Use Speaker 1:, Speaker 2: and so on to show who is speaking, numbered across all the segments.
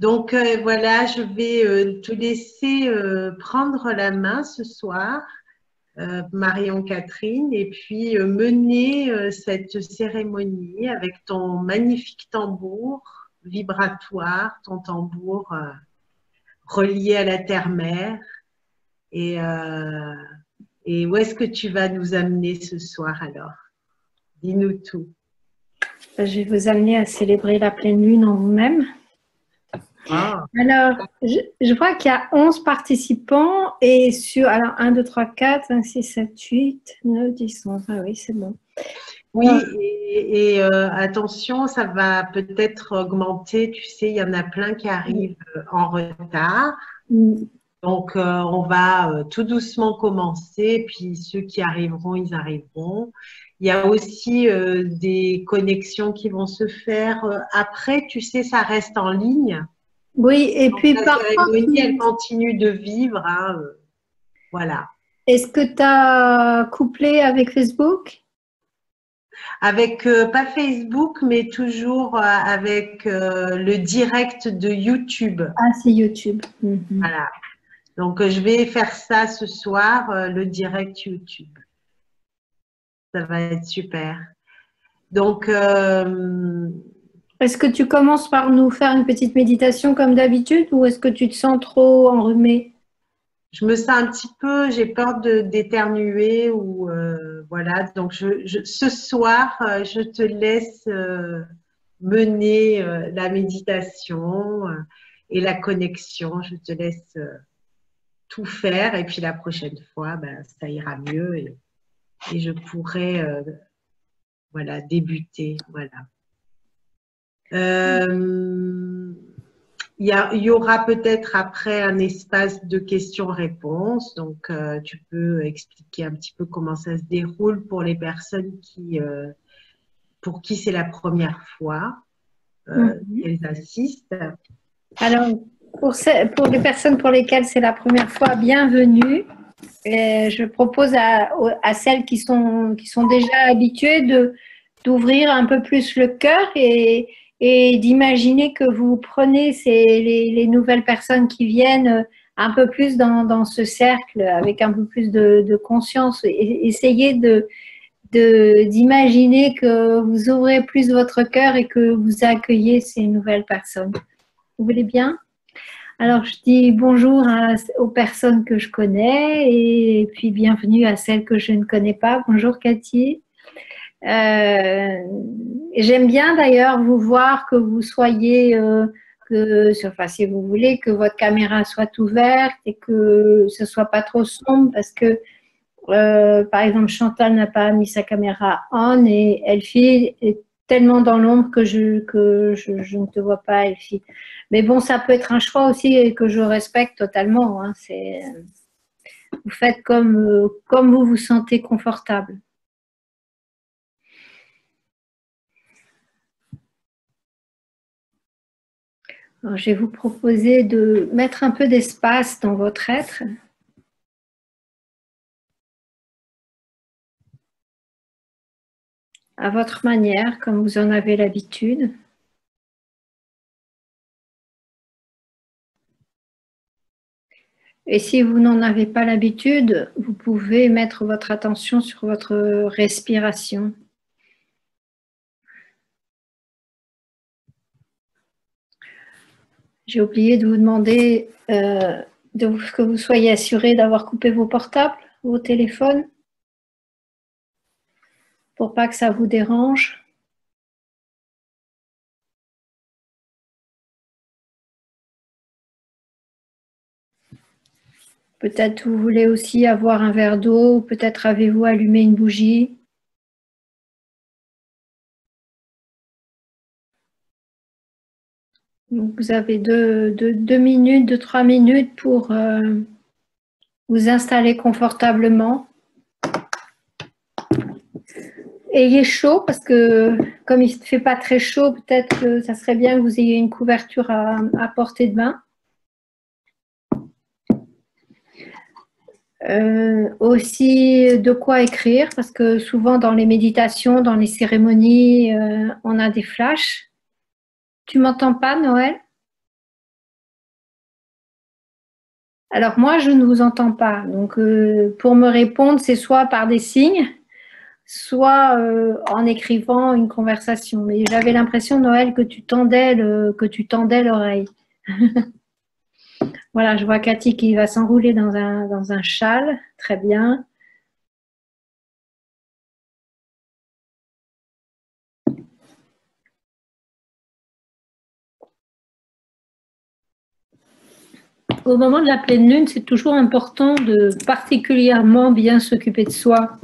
Speaker 1: Donc voilà, je vais te laisser prendre la main ce soir, Marion Catherine, et puis mener cette cérémonie avec ton magnifique tambour vibratoire, ton tambour relié à la terre-mère. Et, euh, et où est-ce que tu vas nous amener ce soir alors? Dis-nous tout.
Speaker 2: Je vais vous amener à célébrer la pleine lune en vous-même.
Speaker 1: Ah,
Speaker 2: Alors, je vois qu'il y a 11 participants et alors 1, 2, 3, 4, 5, 6, 7, 8, 9, 10, 11. Ah oui, c'est bon.
Speaker 1: oui, et attention, ça va peut-être augmenter. Tu sais, il y en a plein qui arrivent en retard. Donc, on va tout doucement commencer, puis ceux qui arriveront, ils arriveront. Il y a aussi des connexions qui vont se faire après. Tu sais, ça reste en ligne.
Speaker 2: Oui, et
Speaker 1: Donc,
Speaker 2: puis
Speaker 1: la
Speaker 2: par contre,
Speaker 1: cérémonie, elle continue de vivre. Hein, voilà.
Speaker 2: est-ce que tu as couplé avec Facebook?
Speaker 1: Avec pas Facebook, mais toujours avec le direct de YouTube.
Speaker 2: Ah, c'est YouTube.
Speaker 1: Voilà. Donc, je vais faire ça ce soir, le direct YouTube. Ça va être super. Donc,
Speaker 2: Est-ce que tu commences par nous faire une petite méditation comme d'habitude ou est-ce que tu te sens trop enrhumé?
Speaker 1: je me sens un petit peu, j'ai peur d'éternuer ou voilà. Donc, ce soir, je te laisse mener la méditation et la connexion. Je te laisse tout faire et puis la prochaine fois, ben, ça ira mieux et je pourrai voilà, débuter. Voilà. Il y aura peut-être après un espace de questions-réponses. Donc, tu peux expliquer un petit peu comment ça se déroule pour les personnes pour qui c'est la première fois qu'elles assistent.
Speaker 2: Alors, pour les personnes pour lesquelles c'est la première fois, bienvenue. Je propose à celles qui sont déjà habituées d'ouvrir un peu plus le cœur et d'imaginer que vous prenez les nouvelles personnes qui viennent un peu plus dans ce cercle avec un peu plus de conscience. Et essayez d'imaginer que vous ouvrez plus votre cœur et que vous accueillez ces nouvelles personnes. Vous voulez bien? Alors, je dis bonjour aux personnes que je connais et puis bienvenue à celles que je ne connais pas. Bonjour Cathy. J'aime bien d'ailleurs vous voir que vous soyez, enfin si vous voulez, que votre caméra soit ouverte et que ce soit pas trop sombre parce que par exemple Chantal n'a pas mis sa caméra on et Elfie est tellement dans l'ombre que je ne te vois pas Elfie. Mais bon, ça peut être un choix aussi et que je respecte totalement. Hein. Vous faites comme vous vous sentez confortable. Alors, je vais vous proposer de mettre un peu d'espace dans votre être. À votre manière, comme vous en avez l'habitude. Et si vous n'en avez pas l'habitude, vous pouvez mettre votre attention sur votre respiration. J'ai oublié de vous demander que vous soyez assuré d'avoir coupé vos portables, vos téléphones, pour pas que ça vous dérange. Peut-être vous voulez aussi avoir un verre d'eau, ou peut-être avez-vous allumé une bougie. Donc vous avez 2 minutes, 3 minutes pour vous installer confortablement. Ayez chaud parce que comme il ne fait pas très chaud, peut-être que ça serait bien que vous ayez une couverture à portée de main. Aussi de quoi écrire parce que souvent dans les méditations, dans les cérémonies, on a des flashs. Tu m'entends pas, Noël? Alors moi, je ne vous entends pas. Donc pour me répondre, c'est soit par des signes, soit en écrivant une conversation. Mais j'avais l'impression, Noël, que tu tendais l'oreille. Voilà, je vois Cathy qui va s'enrouler dans un châle. Très bien. Au moment de la pleine lune, c'est toujours important de particulièrement bien s'occuper de soi.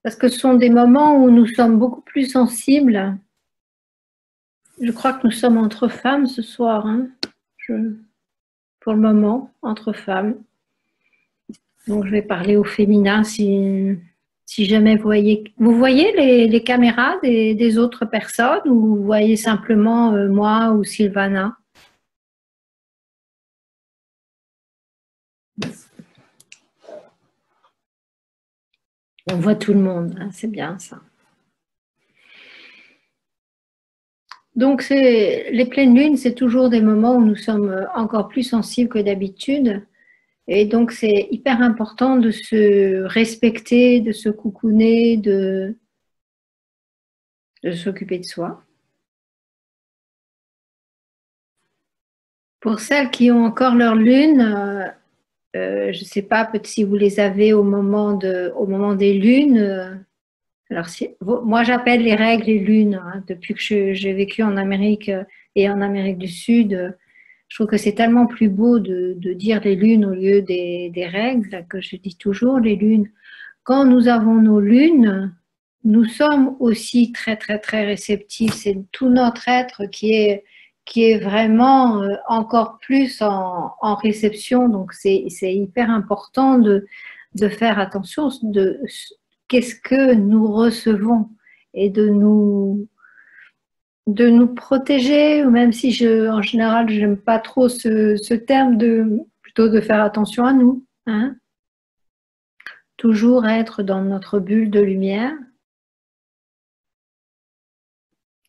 Speaker 2: Parce que ce sont des moments où nous sommes beaucoup plus sensibles. Je crois que nous sommes entre femmes ce soir, hein. Pour le moment, entre femmes. Donc, je vais parler au féminin si jamais vous voyez les caméras des autres personnes ou vous voyez simplement moi ou Sylvana? On voit tout le monde, hein, c'est bien ça. Donc, les pleines lunes, c'est toujours des moments où nous sommes encore plus sensibles que d'habitude. Et donc, c'est hyper important de se respecter, de se coucouner, de s'occuper de soi. Pour celles qui ont encore leur lune, je ne sais pas, peut-être si vous les avez au moment des lunes. Alors, moi, j'appelle les règles les lunes. Hein, depuis que j'ai vécu en Amérique et en Amérique du Sud, je trouve que c'est tellement plus beau de dire les lunes au lieu des règles que je dis toujours les lunes. Quand nous avons nos lunes, nous sommes aussi très, très, très réceptifs. C'est tout notre être qui est vraiment encore plus en réception. Donc, c'est hyper important de faire attention de qu'est-ce que nous recevons et de nous protéger, ou même si en général, je n'aime pas trop ce terme, plutôt de faire attention à nous. Hein, toujours être dans notre bulle de lumière.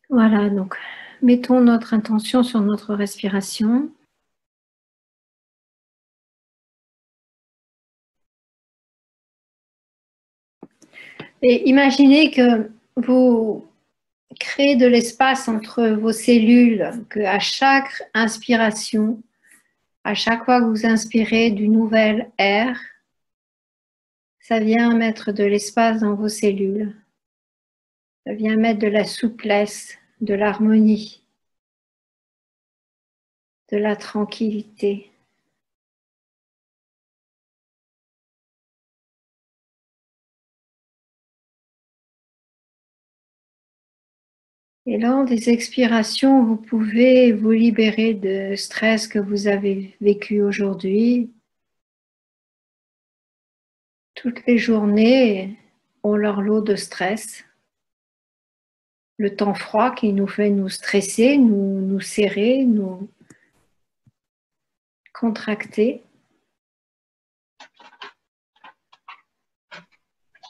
Speaker 2: Voilà, donc mettons notre intention sur notre respiration. Et imaginez que vous créez de l'espace entre vos cellules, que à chaque inspiration, à chaque fois que vous inspirez du nouvel air, ça vient mettre de l'espace dans vos cellules. Ça vient mettre de la souplesse, de l'harmonie, de la tranquillité. Et lors des expirations, vous pouvez vous libérer de stress que vous avez vécu aujourd'hui. Toutes les journées ont leur lot de stress. Le temps froid qui nous fait nous stresser, nous serrer, nous contracter.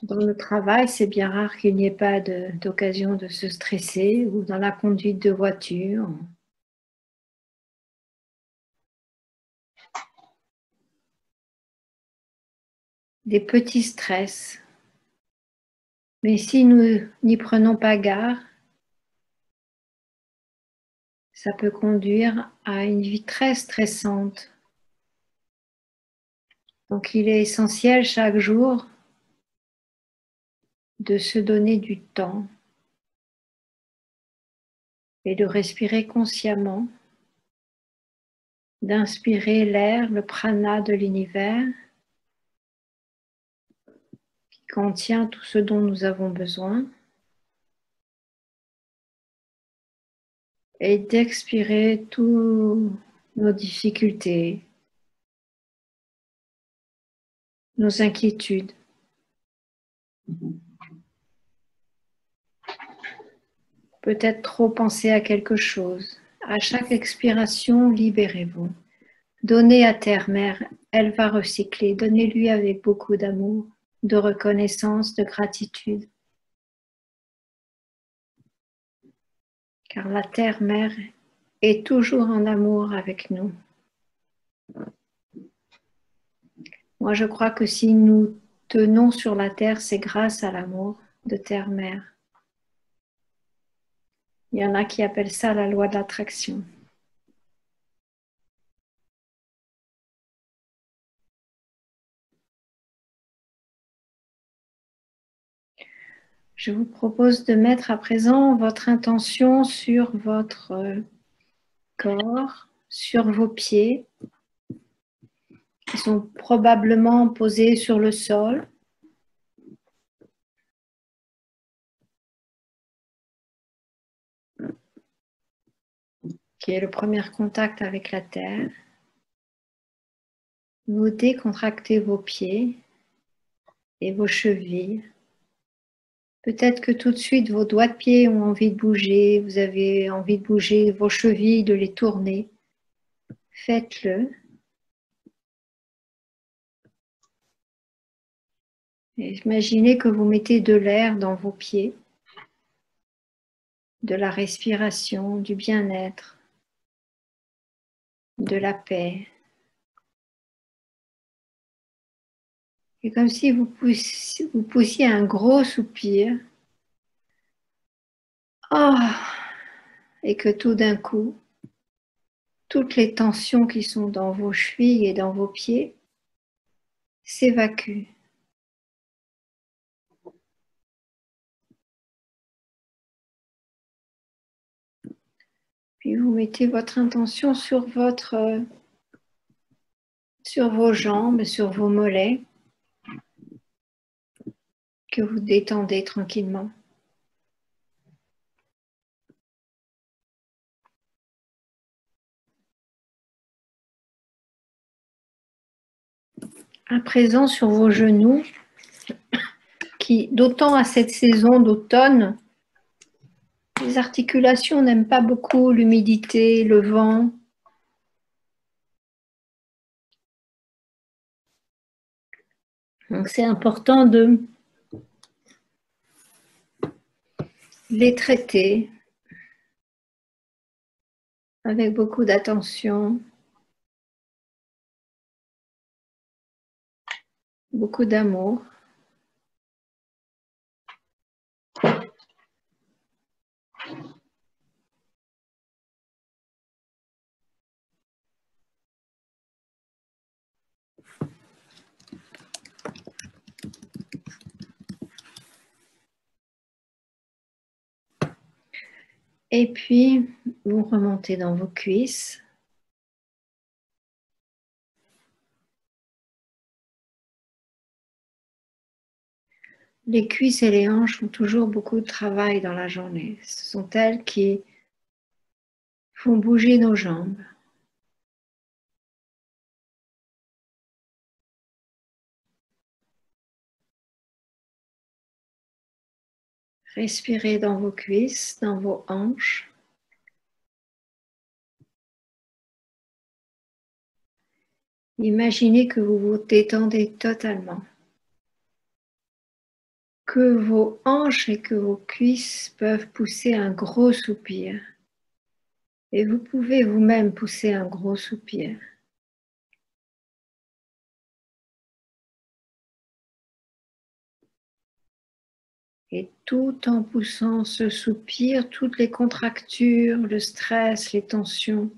Speaker 2: Dans le travail, c'est bien rare qu'il n'y ait pas d'occasion de se stresser, ou dans la conduite de voiture. Des petits stress. Mais si nous n'y prenons pas garde, ça peut conduire à une vie très stressante. Donc il est essentiel chaque jour de se donner du temps et de respirer consciemment, d'inspirer l'air, le prana de l'univers qui contient tout ce dont nous avons besoin, et d'expirer toutes nos difficultés, nos inquiétudes. Peut-être trop penser à quelque chose. À chaque expiration, libérez-vous. Donnez à Terre-Mère, elle va recycler. Donnez-lui avec beaucoup d'amour, de reconnaissance, de gratitude. Car la Terre-Mère est toujours en amour avec nous. Moi, je crois que si nous tenons sur la terre, c'est grâce à l'amour de terre-mère. Il y en a qui appellent ça la loi de l'attraction. Je vous propose de mettre à présent votre intention sur votre corps, sur vos pieds, qui sont probablement posés sur le sol. Qui est le premier contact avec la terre. Vous décontractez vos pieds et vos chevilles. Peut-être que tout de suite vos doigts de pied ont envie de bouger, vous avez envie de bouger vos chevilles, de les tourner. Faites-le. Et imaginez que vous mettez de l'air dans vos pieds, de la respiration, du bien-être, de la paix. Et comme si vous poussiez un gros soupir. Oh, et que tout d'un coup, toutes les tensions qui sont dans vos chevilles et dans vos pieds s'évacuent. Puis vous mettez votre intention sur vos jambes, sur vos mollets, que vous détendez tranquillement. À présent, sur vos genoux, qui, d'autant à cette saison d'automne, les articulations n'aiment pas beaucoup l'humidité, le vent. Donc c'est important de les traiter avec beaucoup d'attention, beaucoup d'amour. Et puis, vous remontez dans vos cuisses. Les cuisses et les hanches font toujours beaucoup de travail dans la journée. Ce sont elles qui font bouger nos jambes. Respirez dans vos cuisses, dans vos hanches. Imaginez que vous vous détendez totalement. Que vos hanches et que vos cuisses peuvent pousser un gros soupir. Et vous pouvez vous-même pousser un gros soupir. Et tout en poussant ce soupir, toutes les contractures, le stress, les tensions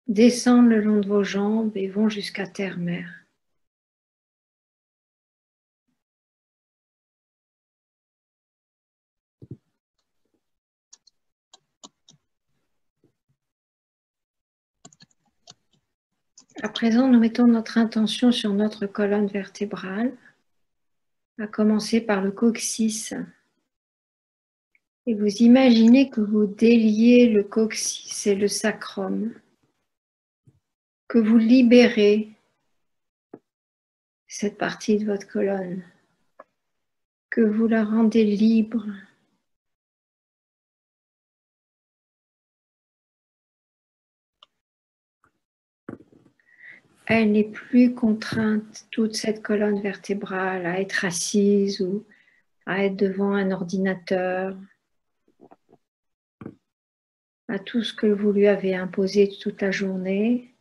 Speaker 2: descendent le long de vos jambes et vont jusqu'à terre-mère. À présent, nous mettons notre intention sur notre colonne vertébrale, à commencer par le coccyx. Et vous imaginez que vous déliez le coccyx et le sacrum, que vous libérez cette partie de votre colonne, que vous la rendez libre. Elle n'est plus contrainte, toute cette colonne vertébrale, à être assise ou à être devant un ordinateur, à tout ce que vous lui avez imposé toute la journée.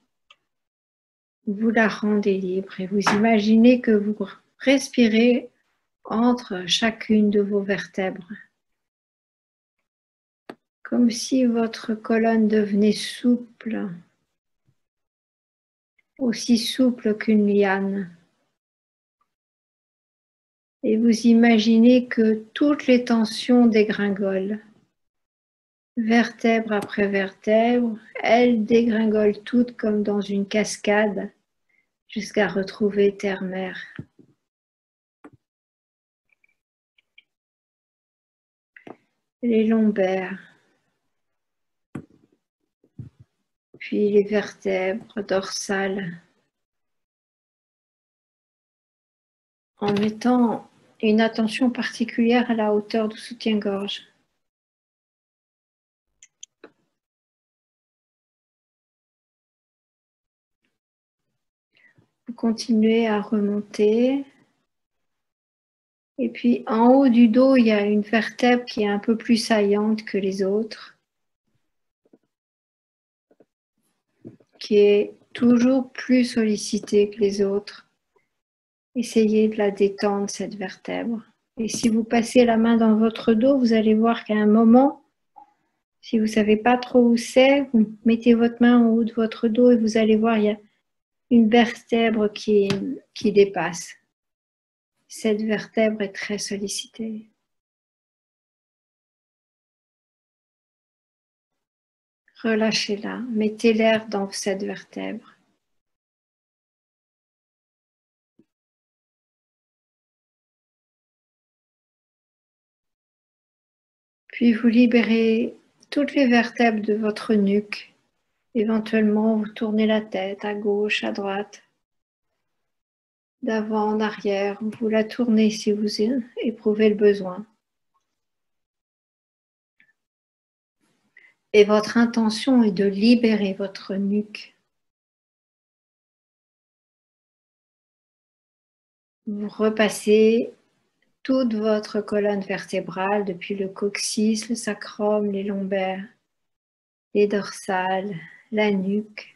Speaker 2: vous la rendez libre et vous imaginez que vous respirez entre chacune de vos vertèbres, comme si votre colonne devenait souple, aussi souple qu'une liane. Et vous imaginez que toutes les tensions dégringolent, vertèbre après vertèbre, elles dégringolent toutes comme dans une cascade jusqu'à retrouver terre-mer. Les lombaires, puis les vertèbres dorsales, en mettant une attention particulière à la hauteur du soutien-gorge. Vous continuez à remonter. Et puis en haut du dos, il y a une vertèbre qui est un peu plus saillante que les autres, qui est toujours plus sollicitée que les autres. Essayez de la détendre, cette vertèbre. Et si vous passez la main dans votre dos, vous allez voir qu'à un moment, si vous ne savez pas trop où c'est, vous mettez votre main en haut de votre dos et vous allez voir, il y a une vertèbre qui dépasse. Cette vertèbre est très sollicitée. Relâchez-la, mettez l'air dans cette vertèbre. Puis vous libérez toutes les vertèbres de votre nuque. Éventuellement, vous tournez la tête à gauche, à droite, d'avant, en arrière. Vous la tournez si vous éprouvez le besoin. Et votre intention est de libérer votre nuque. Vous repassez toute votre colonne vertébrale depuis le coccyx, le sacrum, les lombaires, les dorsales, la nuque,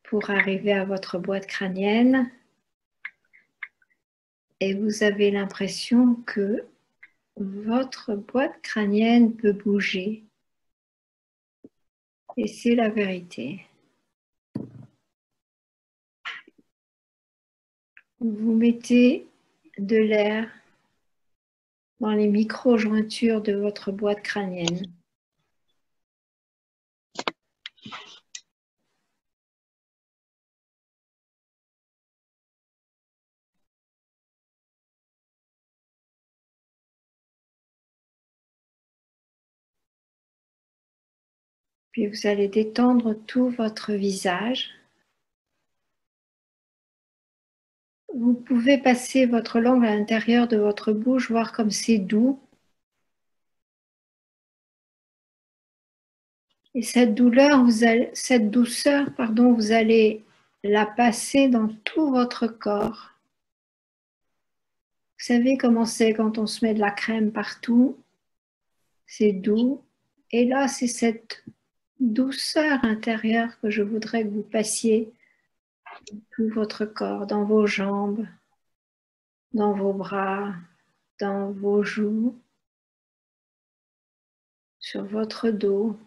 Speaker 2: pour arriver à votre boîte crânienne. Et vous avez l'impression que votre boîte crânienne peut bouger. Et c'est la vérité. Vous mettez de l'air dans les micro-jointures de votre boîte crânienne. Puis vous allez détendre tout votre visage. Vous pouvez passer votre langue à l'intérieur de votre bouche, voir comme c'est doux. Et cette douceur, vous allez la passer dans tout votre corps. Vous savez comment c'est quand on se met de la crème partout? C'est doux. Et là, c'est cette douceur intérieure que je voudrais que vous passiez dans tout votre corps, dans vos jambes, dans vos bras, dans vos joues, sur votre dos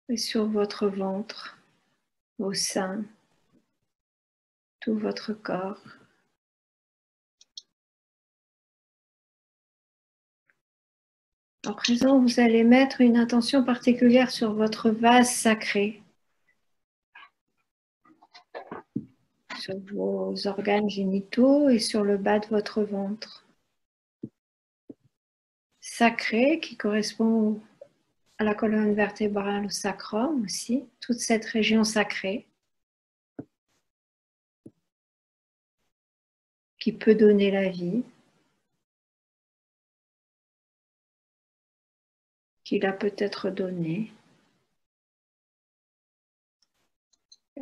Speaker 2: et sur votre ventre, vos seins, tout votre corps. À présent, vous allez mettre une intention particulière sur votre vase sacré, sur vos organes génitaux et sur le bas de votre ventre. Sacré qui correspond à la colonne vertébrale, au sacrum aussi, toute cette région sacrée qui peut donner la vie, qui l'a peut-être donnée.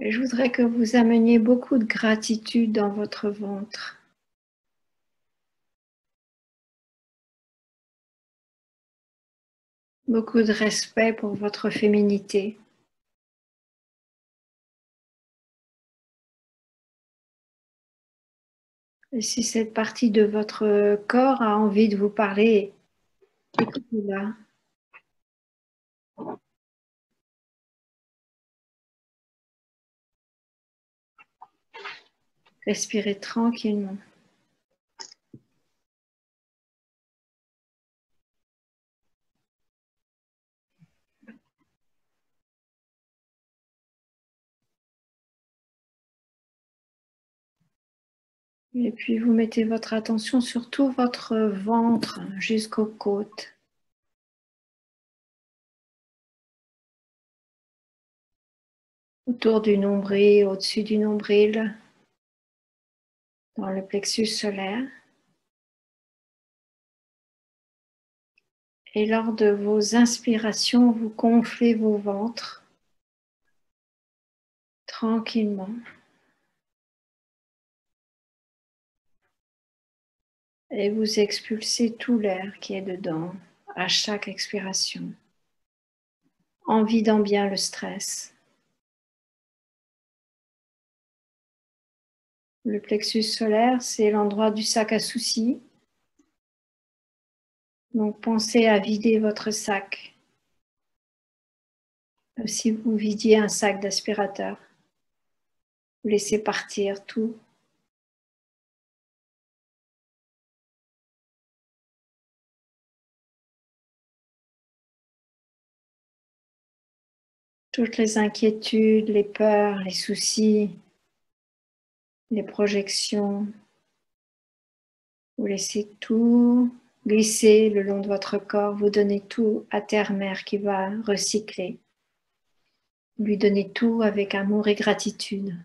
Speaker 2: Et je voudrais que vous ameniez beaucoup de gratitude dans votre ventre. Beaucoup de respect pour votre féminité. Et si cette partie de votre corps a envie de vous parler, écoutez-la. Respirez tranquillement. Et puis vous mettez votre attention sur tout votre ventre jusqu'aux côtes. Autour du nombril, au-dessus du nombril, dans le plexus solaire. Et lors de vos inspirations, vous gonflez vos ventres tranquillement. Et vous expulsez tout l'air qui est dedans à chaque expiration, en vidant bien le stress. Le plexus solaire, c'est l'endroit du sac à soucis. Donc pensez à vider votre sac, comme si vous vidiez un sac d'aspirateur. Vous laissez partir tout. Toutes les inquiétudes, les peurs, les soucis, les projections. Vous laissez tout glisser le long de votre corps. Vous donnez tout à Terre-Mère qui va recycler. Vous lui donnez tout avec amour et gratitude.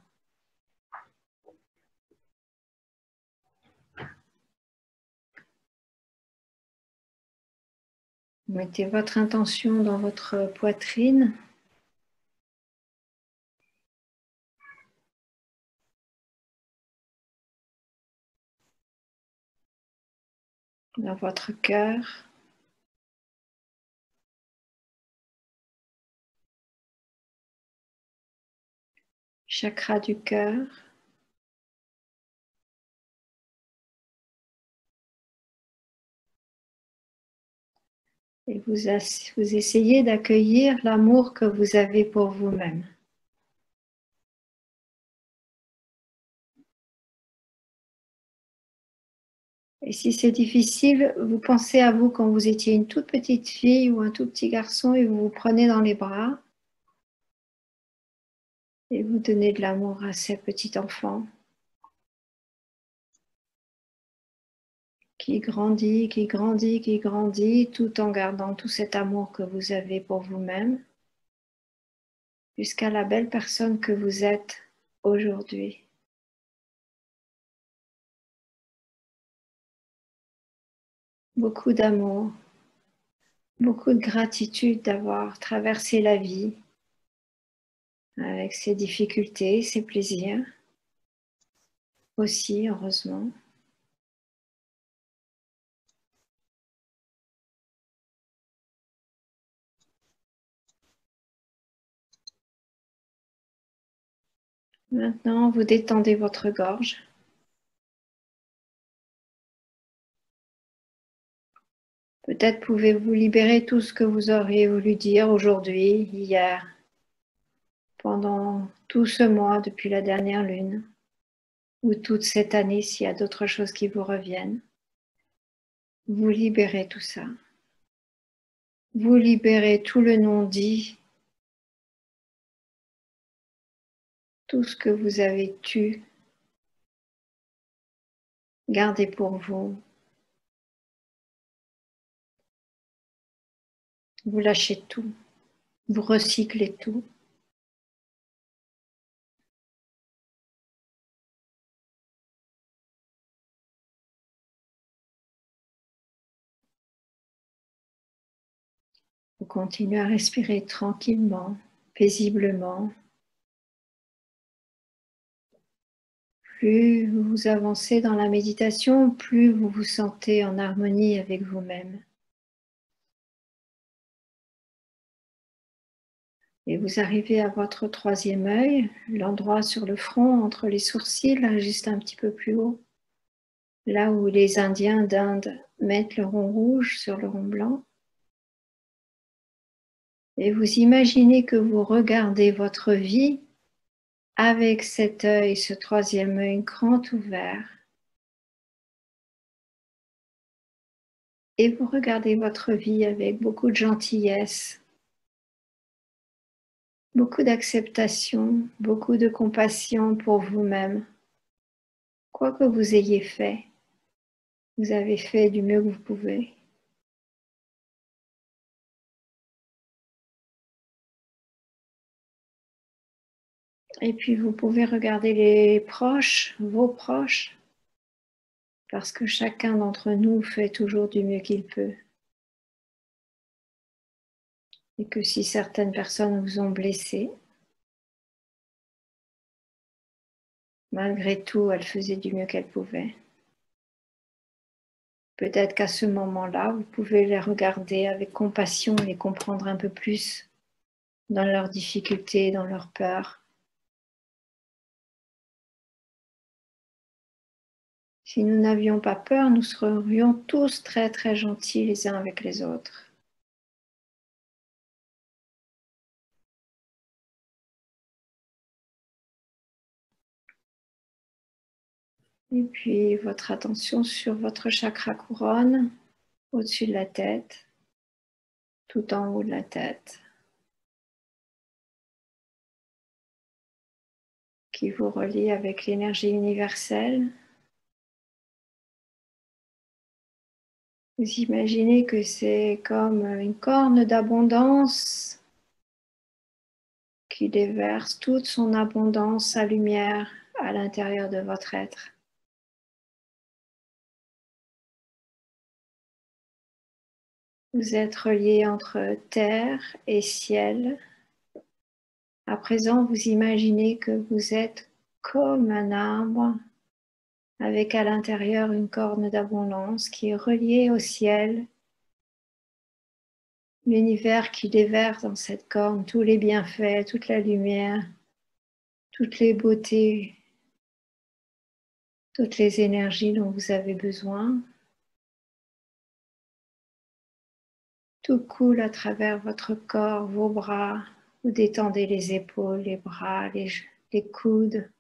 Speaker 2: Mettez votre intention dans votre poitrine. Dans votre cœur. Chakra du cœur. Et vous essayez d'accueillir l'amour que vous avez pour vous-même. Et si c'est difficile, vous pensez à vous quand vous étiez une toute petite fille ou un tout petit garçon et vous vous prenez dans les bras et vous donnez de l'amour à ces petits enfants qui grandit, qui grandit, qui grandit, tout en gardant tout cet amour que vous avez pour vous-même jusqu'à la belle personne que vous êtes aujourd'hui. Beaucoup d'amour, beaucoup de gratitude d'avoir traversé la vie avec ses difficultés, ses plaisirs aussi, heureusement. Maintenant, vous détendez votre gorge. Peut-être pouvez-vous libérer tout ce que vous auriez voulu dire aujourd'hui, hier, pendant tout ce mois depuis la dernière lune, ou toute cette année s'il y a d'autres choses qui vous reviennent. Vous libérez tout ça. Vous libérez tout le non-dit, tout ce que vous avez tu, gardez pour vous. Vous lâchez tout, vous recyclez tout. Vous continuez à respirer tranquillement, paisiblement. Plus vous avancez dans la méditation, plus vous vous sentez en harmonie avec vous-même. Et vous arrivez à votre troisième œil, l'endroit sur le front, entre les sourcils, juste un petit peu plus haut. là où les Indiens d'Inde mettent le rond rouge sur le rond blanc. Et vous imaginez que vous regardez votre vie avec cet œil, ce troisième œil grand ouvert. Et vous regardez votre vie avec beaucoup de gentillesse, beaucoup d'acceptation, beaucoup de compassion pour vous-même. Quoi que vous ayez fait, vous avez fait du mieux que vous pouvez. Et puis vous pouvez regarder les proches, vos proches, parce que chacun d'entre nous fait toujours du mieux qu'il peut. Et que si certaines personnes vous ont blessé, malgré tout, elles faisaient du mieux qu'elles pouvaient. Peut-être qu'à ce moment-là, vous pouvez les regarder avec compassion et les comprendre un peu plus dans leurs difficultés, dans leurs peurs. Si nous n'avions pas peur, nous serions tous très très gentils les uns avec les autres. Et puis votre attention sur votre chakra couronne, au-dessus de la tête, tout en haut de la tête, qui vous relie avec l'énergie universelle. Vous imaginez que c'est comme une corne d'abondance qui déverse toute son abondance, sa lumière à l'intérieur de votre être. Vous êtes relié entre terre et ciel. À présent, vous imaginez que vous êtes comme un arbre avec à l'intérieur une corne d'abondance qui est reliée au ciel. L'univers qui déverse dans cette corne tous les bienfaits, toute la lumière, toutes les beautés, toutes les énergies dont vous avez besoin. Tout coule à travers votre corps, vos bras. Vous détendez les épaules, les bras, les coudes,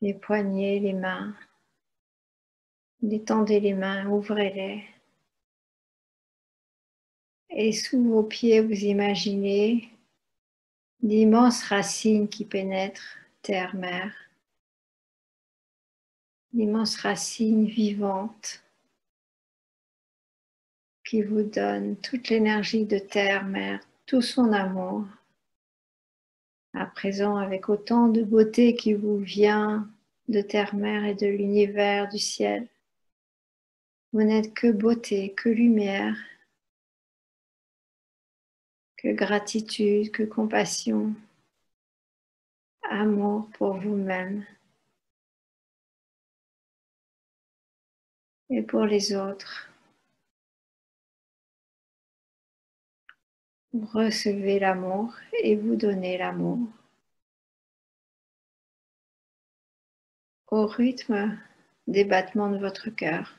Speaker 2: les poignets, les mains. Détendez les mains, ouvrez-les. Et sous vos pieds, vous imaginez d'immenses racines qui pénètrent terre, mer. D'immenses racines vivantes qui vous donnent toute l'énergie de terre, mer, tout son amour. À présent, avec autant de beauté qui vous vient de terre, mer et de l'univers, du ciel. Vous n'êtes que beauté, que lumière, que gratitude, que compassion, amour pour vous-même et pour les autres. Vous recevez l'amour et vous donnez l'amour au rythme des battements de votre cœur.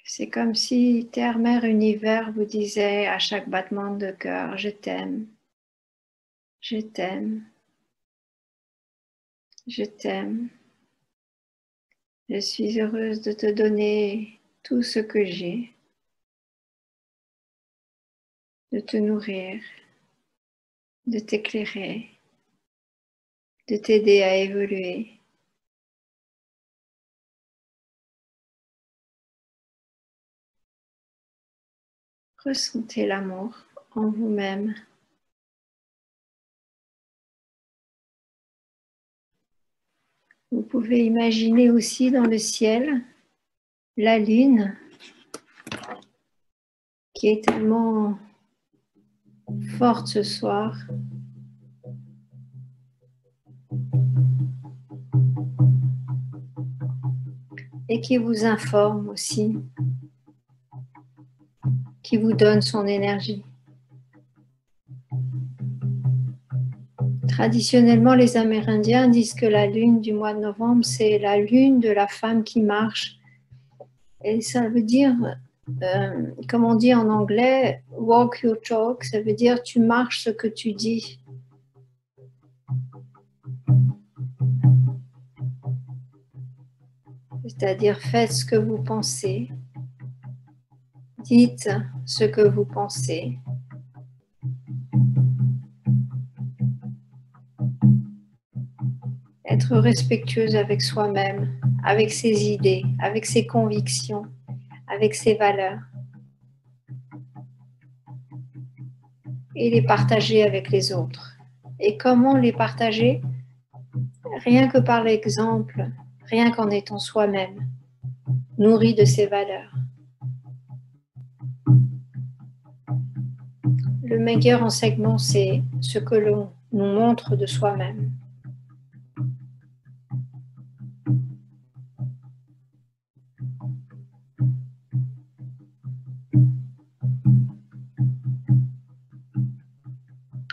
Speaker 2: C'est comme si Terre, Mer, Univers vous disait à chaque battement de cœur, je t'aime, je t'aime, je t'aime. Je suis heureuse de te donner tout ce que j'ai, de te nourrir, de t'éclairer, de t'aider à évoluer. Ressentez l'amour en vous-même. Vous pouvez imaginer aussi dans le ciel la lune qui est tellement forte ce soir. et qui vous informe aussi, qui vous donne son énergie. Traditionnellement, les Amérindiens disent que la lune du mois de novembre, c'est la lune de la femme qui marche. Et ça veut dire, comme on dit en anglais, walk your talk, ça veut dire tu marches ce que tu dis. C'est-à-dire faites ce que vous pensez, dites ce que vous pensez. Être respectueuse avec soi-même, avec ses idées, avec ses convictions, avec ses valeurs. Et les partager avec les autres. Et comment les partager? Rien que par l'exemple, rien qu'en étant soi-même, nourri de ses valeurs. Le meilleur enseignement, c'est ce que l'on nous montre de soi-même.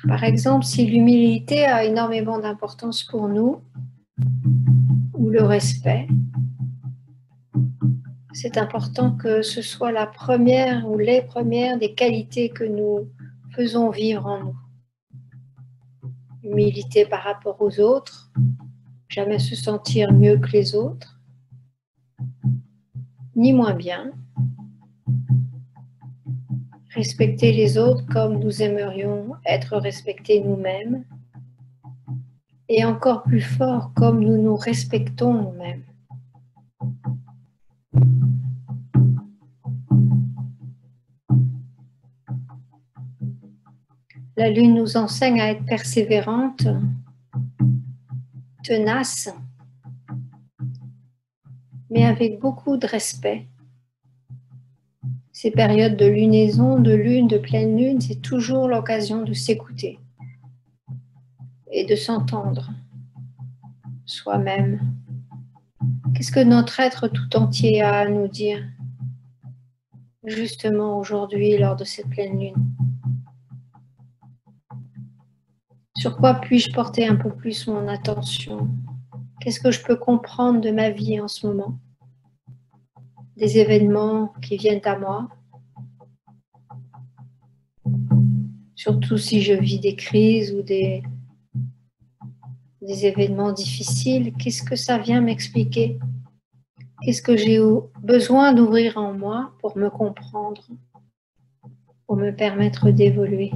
Speaker 2: Par exemple, si l'humilité a énormément d'importance pour nous, ou le respect, c'est important que ce soit la première ou les premières des qualités que nous faisons vivre en nous. Humilité par rapport aux autres, jamais se sentir mieux que les autres, ni moins bien. Respecter les autres comme nous aimerions être respectés nous-mêmes. Et encore plus fort, comme nous nous respectons nous-mêmes. La lune nous enseigne à être persévérante, tenace, mais avec beaucoup de respect. Ces périodes de lunaison, de lune, de pleine lune, c'est toujours l'occasion de s'écouter et de s'entendre soi-même. Qu'est-ce que notre être tout entier a à nous dire, justement aujourd'hui, lors de cette pleine lune? Sur quoi puis-je porter un peu plus mon attention? Qu'est-ce que je peux comprendre de ma vie en ce moment? Des événements qui viennent à moi? Surtout si je vis des crises ou des événements difficiles, qu'est-ce que ça vient m'expliquer? Qu'est-ce que j'ai besoin d'ouvrir en moi pour me comprendre, pour me permettre d'évoluer?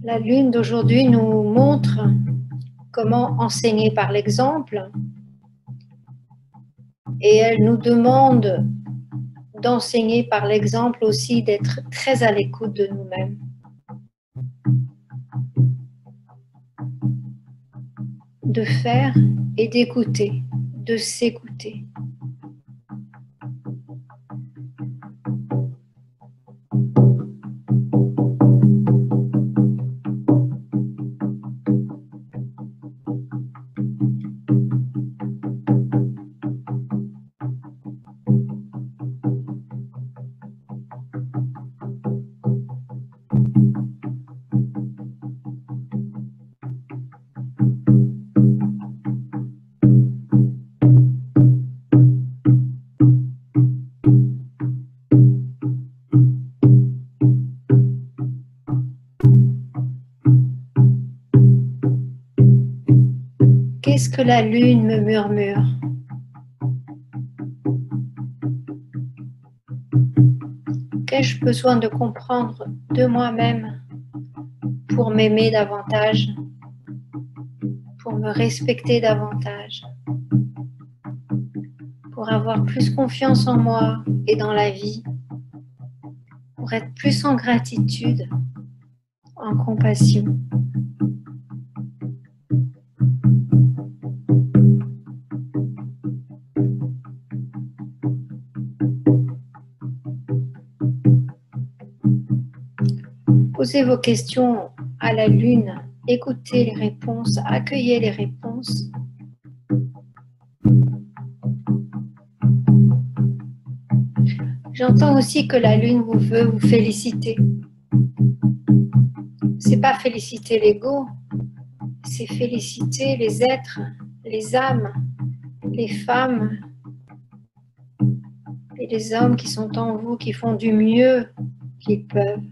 Speaker 2: La lune d'aujourd'hui nous montre comment enseigner par l'exemple et elle nous demande d'enseigner par l'exemple aussi, d'être très à l'écoute de nous-mêmes. De faire et d'écouter, de s'écouter. Qu'est-ce que la lune me murmure? Qu'ai-je besoin de comprendre de moi-même pour m'aimer davantage, pour me respecter davantage, pour avoir plus confiance en moi et dans la vie, pour être plus en gratitude, en compassion? Posez vos questions à la lune Écoutez les réponses, accueillez les réponses. J'entends aussi que la Lune vous veut vous féliciter. C'est pas féliciter l'ego, c'est féliciter les êtres, les âmes, les femmes et les hommes qui sont en vous, qui font du mieux qu'ils peuvent.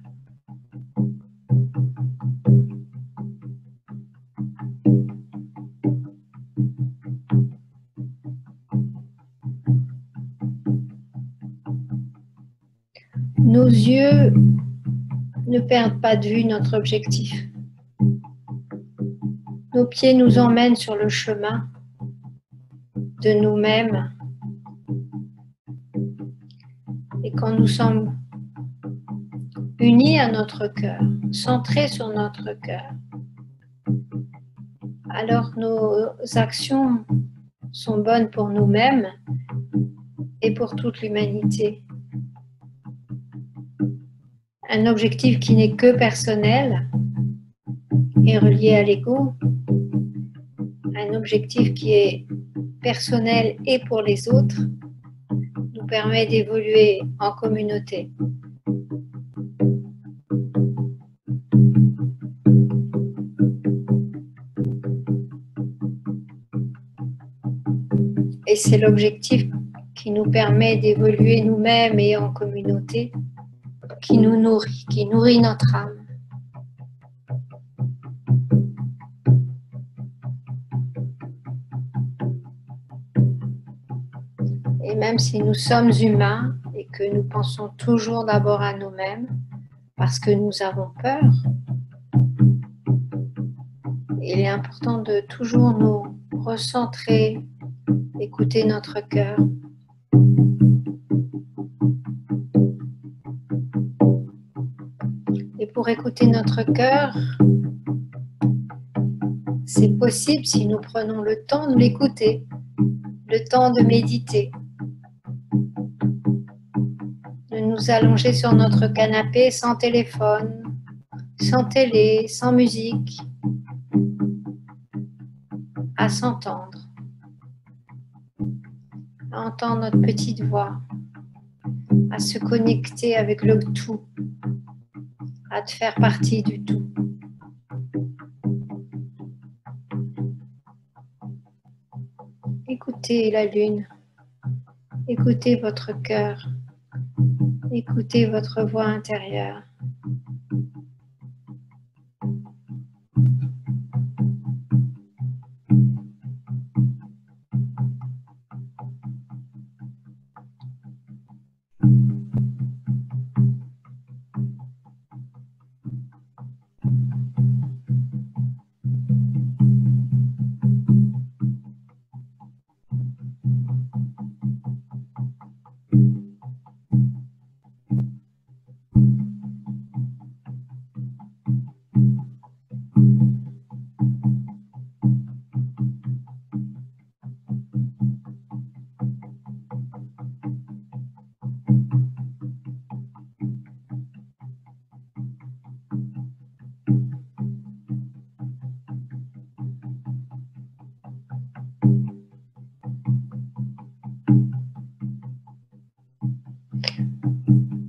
Speaker 2: Nos yeux ne perdent pas de vue notre objectif. Nos pieds nous emmènent sur le chemin de nous-mêmes. Et quand nous sommes unis à notre cœur, centrés sur notre cœur, alors nos actions sont bonnes pour nous-mêmes et pour toute l'humanité. Un objectif qui n'est que personnel et relié à l'ego, un objectif qui est personnel et pour les autres, nous permet d'évoluer en communauté. Et c'est l'objectif qui nous permet d'évoluer nous-mêmes et en communauté, qui nous nourrit, qui nourrit notre âme. Et même si nous sommes humains et que nous pensons toujours d'abord à nous-mêmes, parce que nous avons peur, il est important de toujours nous recentrer, écouter notre cœur. Et pour écouter notre cœur, c'est possible si nous prenons le temps de l'écouter, le temps de méditer, de nous allonger sur notre canapé sans téléphone, sans télé, sans musique, à s'entendre, à entendre notre petite voix, à se connecter avec le tout, à faire partie du tout. Écoutez la lune, écoutez votre cœur, écoutez votre voix intérieure.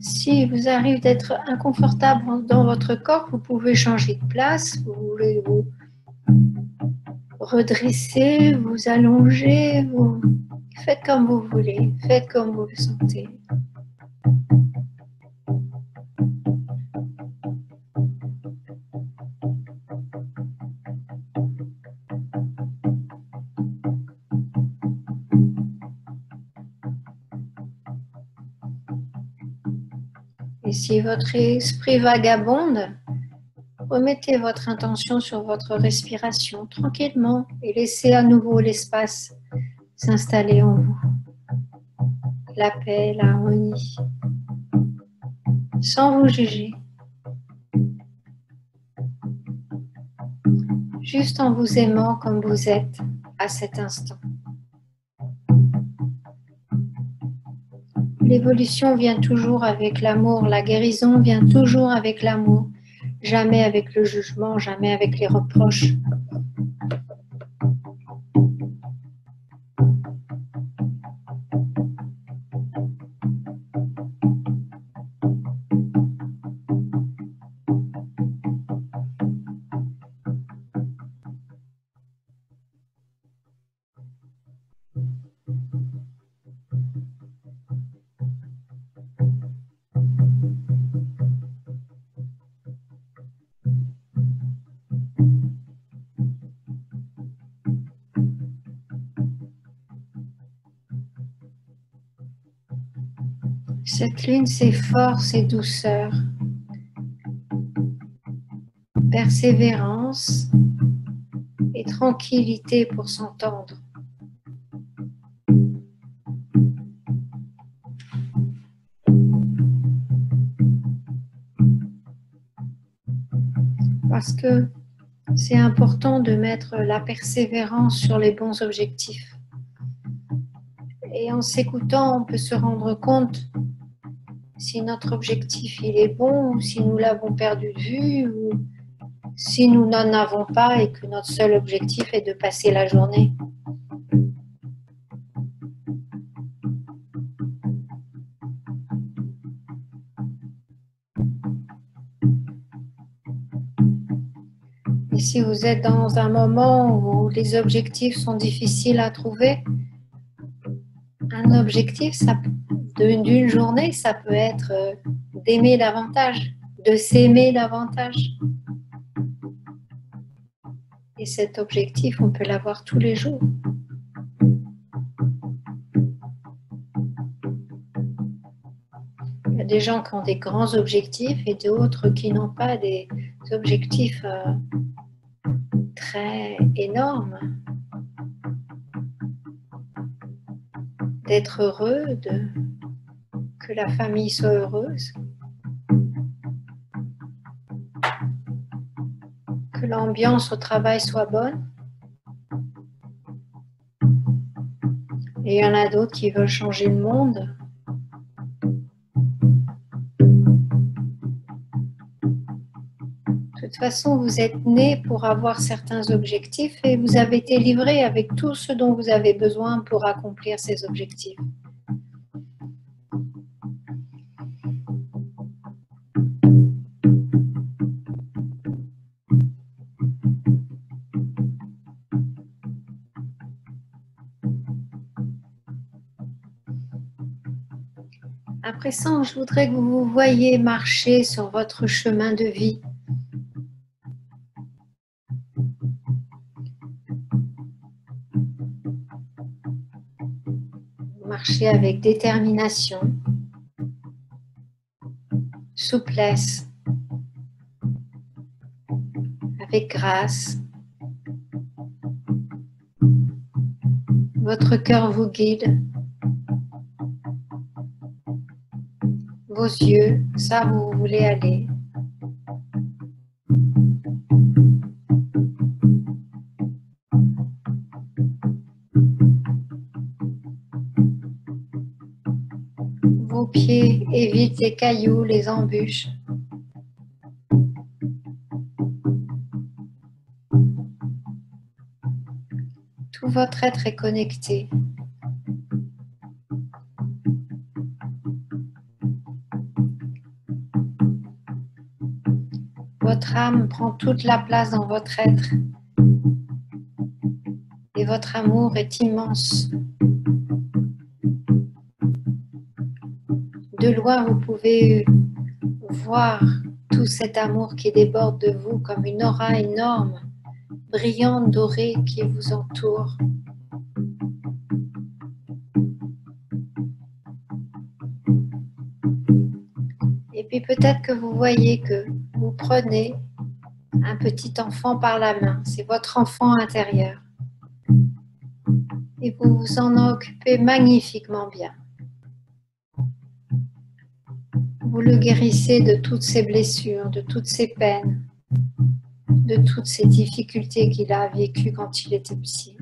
Speaker 2: Si vous arrive d'être inconfortable dans votre corps, vous pouvez changer de place, vous voulez vous redresser, vous allonger, vous faites comme vous voulez, faites comme vous le sentez. Et si votre esprit vagabonde, remettez votre intention sur votre respiration tranquillement et laissez à nouveau l'espace s'installer en vous. La paix, l'harmonie, sans vous juger, juste en vous aimant comme vous êtes à cet instant. L'évolution vient toujours avec l'amour, la guérison vient toujours avec l'amour, jamais avec le jugement, jamais avec les reproches. Cette lune, c'est force et douceur, persévérance et tranquillité pour s'entendre. Parce que c'est important de mettre la persévérance sur les bons objectifs. Et en s'écoutant, on peut se rendre compte si notre objectif il est bon ou si nous l'avons perdu de vue ou si nous n'en avons pas et que notre seul objectif est de passer la journée. Et si vous êtes dans un moment où les objectifs sont difficiles à trouver, un objectif d'une journée, ça peut être d'aimer davantage, de s'aimer davantage. Et cet objectif, on peut l'avoir tous les jours. Il y a des gens qui ont des grands objectifs et d'autres qui n'ont pas des objectifs très énormes. D'être heureux, que la famille soit heureuse, que l'ambiance au travail soit bonne. Et il y en a d'autres qui veulent changer le monde. De toute façon, vous êtes né pour avoir certains objectifs et vous avez été livré avec tout ce dont vous avez besoin pour accomplir ces objectifs. À présent, je voudrais que vous vous voyiez marcher sur votre chemin de vie. Marchez avec détermination, souplesse, avec grâce. Votre cœur vous guide. Vos yeux savent où vous voulez aller. Vos pieds évitent les cailloux, les embûches. Tout votre être est connecté. Votre âme prend toute la place dans votre être et votre amour est immense. De loin, vous pouvez voir tout cet amour qui déborde de vous comme une aura énorme, brillante, dorée qui vous entoure. Et puis peut-être que vous voyez que vous prenez un petit enfant par la main, c'est votre enfant intérieur. Et vous vous en occupez magnifiquement bien. Vous le guérissez de toutes ses blessures, de toutes ses peines, de toutes ces difficultés qu'il a vécues quand il était petit.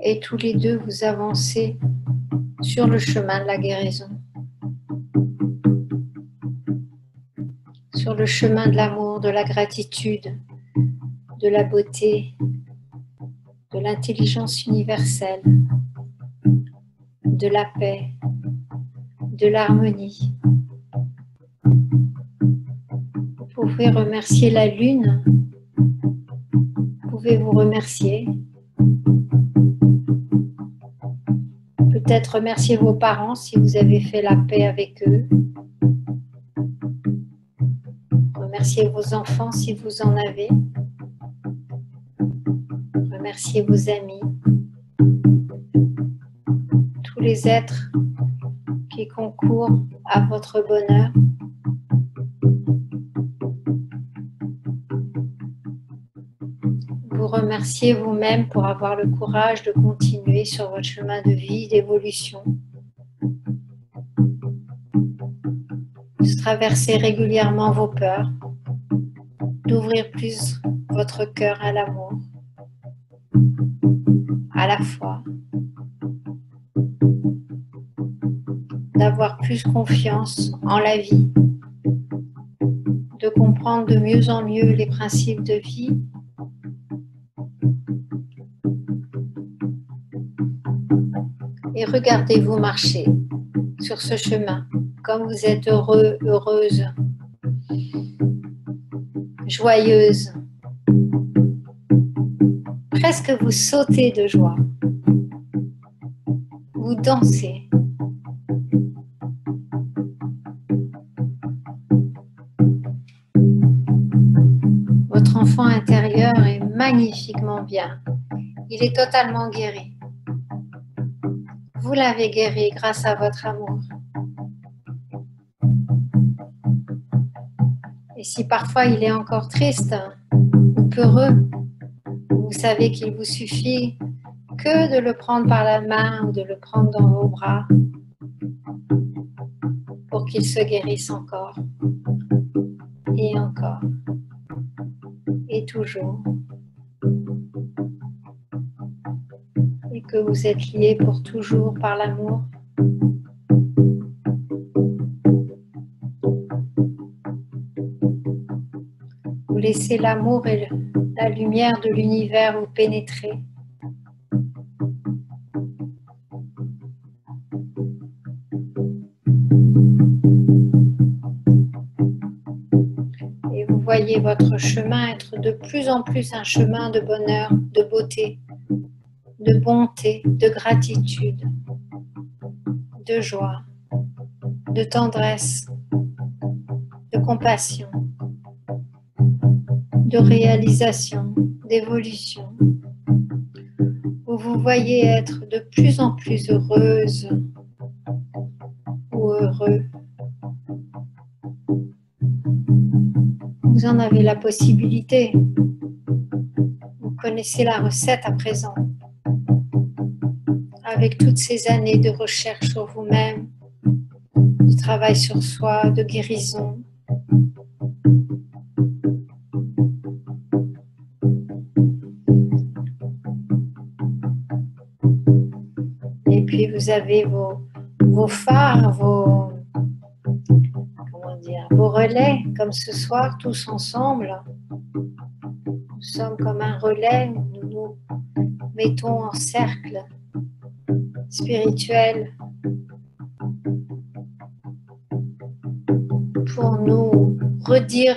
Speaker 2: Et tous les deux, vous avancez sur le chemin de la guérison, sur le chemin de l'amour, de la gratitude, de la beauté, de l'intelligence universelle, de la paix, de l'harmonie. Vous pouvez remercier la lune, vous pouvez vous remercier. Peut-être remercier vos parents si vous avez fait la paix avec eux. Remerciez vos enfants si vous en avez. Remerciez vos amis. Tous les êtres qui concourent à votre bonheur. Vous remerciez vous-même pour avoir le courage de continuer sur votre chemin de vie, d'évolution. De traverser régulièrement vos peurs, d'ouvrir plus votre cœur à l'amour, à la foi, d'avoir plus confiance en la vie, de comprendre de mieux en mieux les principes de vie, et regardez-vous marcher sur ce chemin comme vous êtes heureux, heureuse, joyeuse. Presque vous sautez de joie. Vous dansez. Votre enfant intérieur est magnifiquement bien. Il est totalement guéri. Vous l'avez guéri grâce à votre amour. Et si parfois il est encore triste ou peureux, vous savez qu'il vous suffit que de le prendre par la main ou de le prendre dans vos bras pour qu'il se guérisse encore et encore et toujours. Et que vous êtes liés pour toujours par l'amour. Vous laissez l'amour et la lumière de l'univers vous pénétrer. Et vous voyez votre chemin être de plus en plus un chemin de bonheur, de beauté, de bonté, de gratitude, de joie, de tendresse, de compassion, de réalisation, d'évolution. Vous vous voyez être de plus en plus heureuse ou heureux. Vous en avez la possibilité. Vous connaissez la recette à présent. Avec toutes ces années de recherche sur vous-même, de travail sur soi, de guérison. Et puis vous avez vos phares, vos relais, comme ce soir, tous ensemble. Nous sommes comme un relais où nous nous mettons en cercle spirituel pour nous redire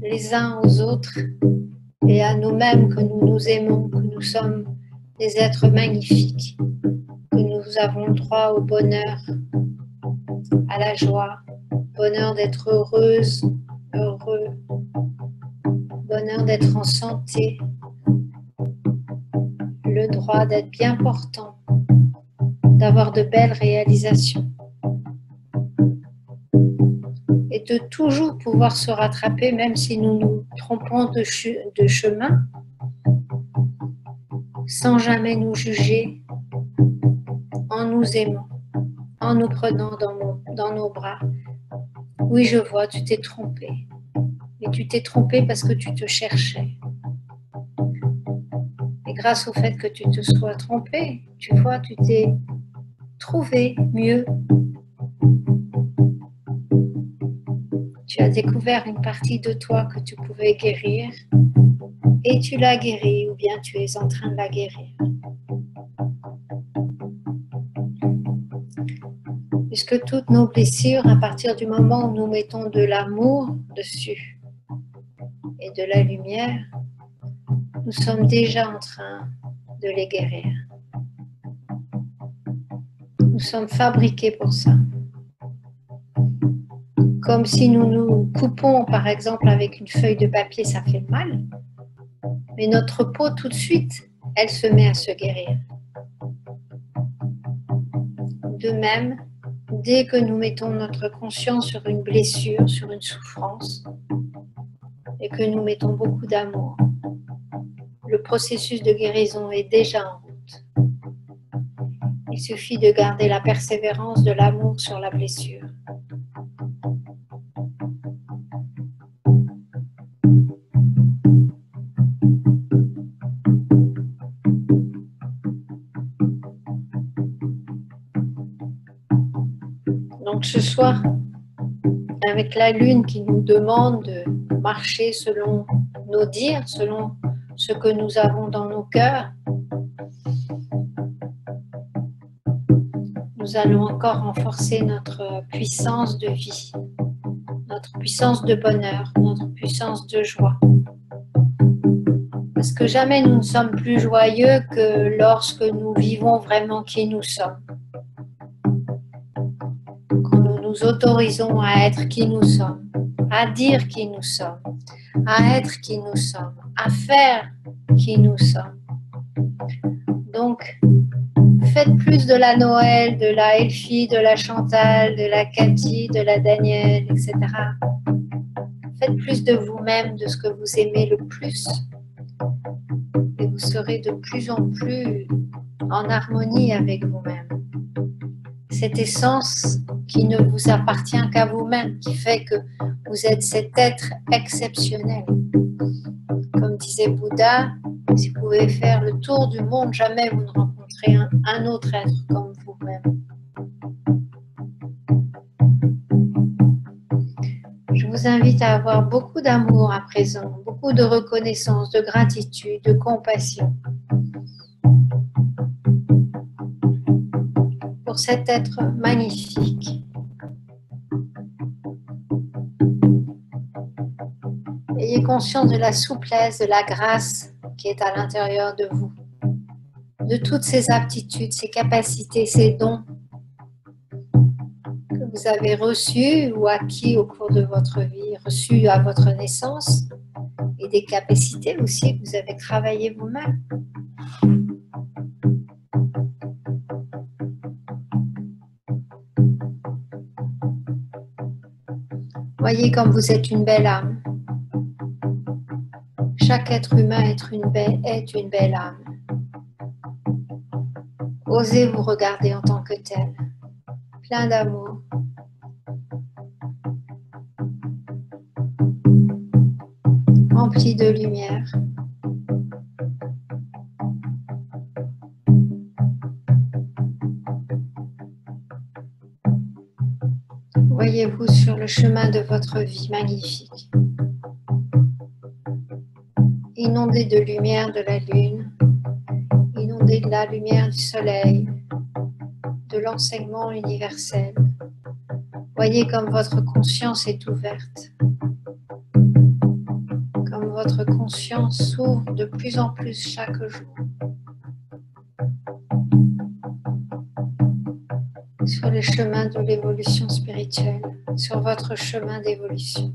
Speaker 2: les uns aux autres et à nous-mêmes que nous nous aimons, que nous sommes des êtres magnifiques, que nous avons droit au bonheur, à la joie, bonheur d'être heureuse, heureux, bonheur d'être en santé, le droit d'être bien portant, d'avoir de belles réalisations et de toujours pouvoir se rattraper même si nous nous trompons de chemin, sans jamais nous juger, en nous aimant, en nous prenant dans nos bras. Oui, je vois, tu t'es trompé. Mais tu t'es trompé parce que tu te cherchais. Et grâce au fait que tu te sois trompé, tu vois, tu t'es trouver mieux. Tu as découvert une partie de toi que tu pouvais guérir et tu l'as guérie ou bien tu es en train de la guérir. Puisque toutes nos blessures, à partir du moment où nous mettons de l'amour dessus et de la lumière, nous sommes déjà en train de les guérir. Nous sommes fabriqués pour ça. Comme si nous nous coupons, par exemple, avec une feuille de papier, ça fait mal. Mais notre peau, tout de suite, elle se met à se guérir. De même, dès que nous mettons notre conscience sur une blessure, sur une souffrance, et que nous mettons beaucoup d'amour, le processus de guérison est déjà en route. Il suffit de garder la persévérance de l'amour sur la blessure. Donc ce soir, avec la lune qui nous demande de marcher selon nos dires, selon ce que nous avons dans nos cœurs, nous allons encore renforcer notre puissance de vie, notre puissance de bonheur, notre puissance de joie. Parce que jamais nous ne sommes plus joyeux que lorsque nous vivons vraiment qui nous sommes. Quand nous nous autorisons à être qui nous sommes, à dire qui nous sommes, à être qui nous sommes, à faire qui nous sommes. Donc, faites plus de la Noël, de la Elfie, de la Chantal, de la Cathy, de la Danielle, etc. Faites plus de vous-même, de ce que vous aimez le plus. Et vous serez de plus en plus en harmonie avec vous-même. Cette essence qui ne vous appartient qu'à vous-même, qui fait que vous êtes cet être exceptionnel. Comme disait Bouddha, si vous pouvez faire le tour du monde, jamais vous ne rencontrez un autre être comme vous-même. Je vous invite à avoir beaucoup d'amour à présent, beaucoup de reconnaissance, de gratitude, de compassion pour cet être magnifique. Ayez conscience de la souplesse, de la grâce qui est à l'intérieur de vous, de toutes ces aptitudes, ces capacités, ces dons que vous avez reçus ou acquis au cours de votre vie, reçus à votre naissance, et des capacités aussi que vous avez travaillées vous-même. Voyez comme vous êtes une belle âme. Chaque être humain est une belle âme. Osez vous regarder en tant que tel, plein d'amour. Rempli de lumière. Voyez-vous sur le chemin de votre vie magnifique, inondé de lumière de la lune, inondé de la lumière du soleil, de l'enseignement universel. Voyez comme votre conscience est ouverte, comme votre conscience s'ouvre de plus en plus chaque jour. Sur le chemin de l'évolution spirituelle, sur votre chemin d'évolution,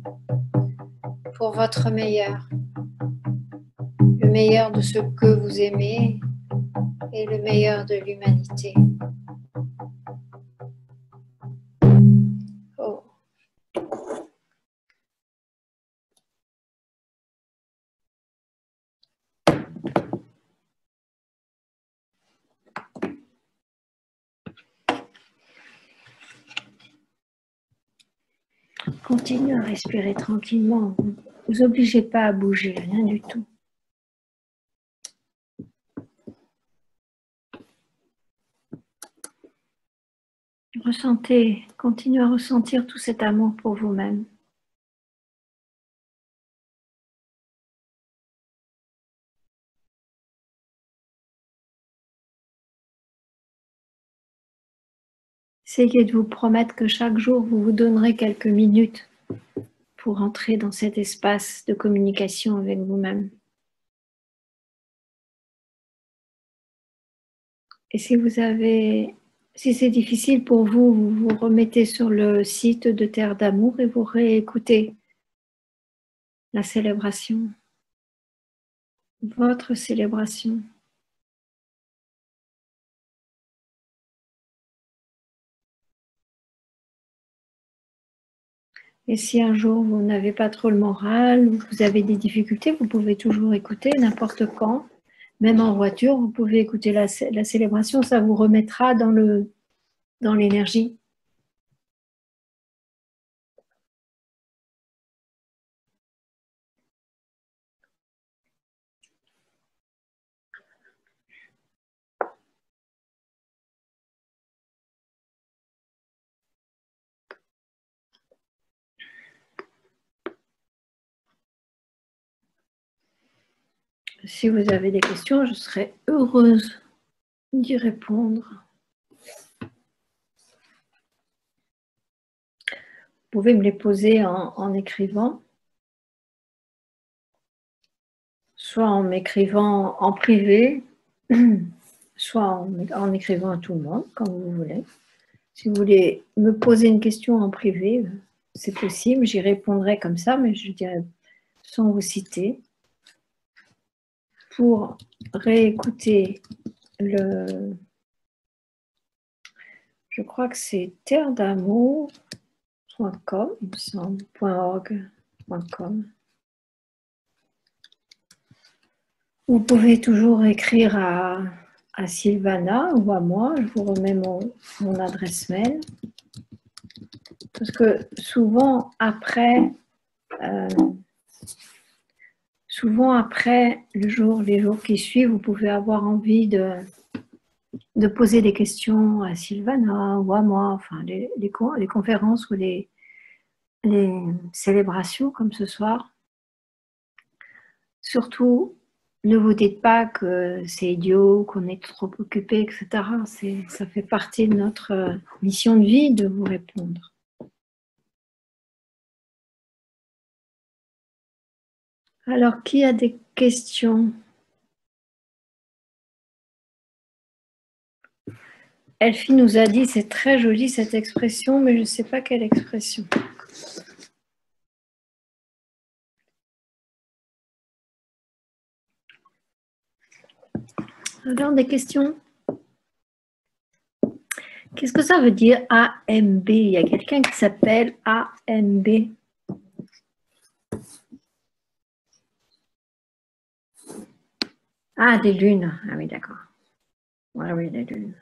Speaker 2: pour votre meilleur, le meilleur de ce que vous aimez et le meilleur de l'humanité. Oh. Continuez à respirer tranquillement. Vous vous obligez pas à bouger, rien du tout. Ressentez, continuez à ressentir tout cet amour pour vous-même. Essayez de vous promettre que chaque jour, vous vous donnerez quelques minutes pour entrer dans cet espace de communication avec vous-même. Et si c'est difficile pour vous, vous vous remettez sur le site de Terre d'Amour et vous réécoutez la célébration, votre célébration. Et si un jour vous n'avez pas trop le moral ou vous avez des difficultés, vous pouvez toujours écouter n'importe quand. Même en voiture, vous pouvez écouter la célébration, ça vous remettra dans l'énergie. Si vous avez des questions, je serai heureuse d'y répondre. Vous pouvez me les poser en écrivant, soit en m'écrivant en privé, soit en écrivant à tout le monde, comme vous voulez. Si vous voulez me poser une question en privé, c'est possible, j'y répondrai comme ça, mais je dirais sans vous citer. Pour réécouter je crois que c'est terredamour.com, il me semble, .org.com. Vous pouvez toujours écrire à Sylvana ou à moi, je vous remets mon adresse mail. Parce que souvent après les jours qui suivent, vous pouvez avoir envie de poser des questions à Sylvana ou à moi, enfin les conférences ou les célébrations comme ce soir. Surtout, ne vous dites pas que c'est idiot, qu'on est trop occupé, etc. Ça fait partie de notre mission de vie de vous répondre. Alors, qui a des questions? Elfie nous a dit, c'est très joli cette expression, mais je ne sais pas quelle expression. Alors, des questions? Qu'est-ce que ça veut dire AMB? Il y a quelqu'un qui s'appelle AMB. Ah, des lunes. Ah oui, d'accord. Oui, des lunes.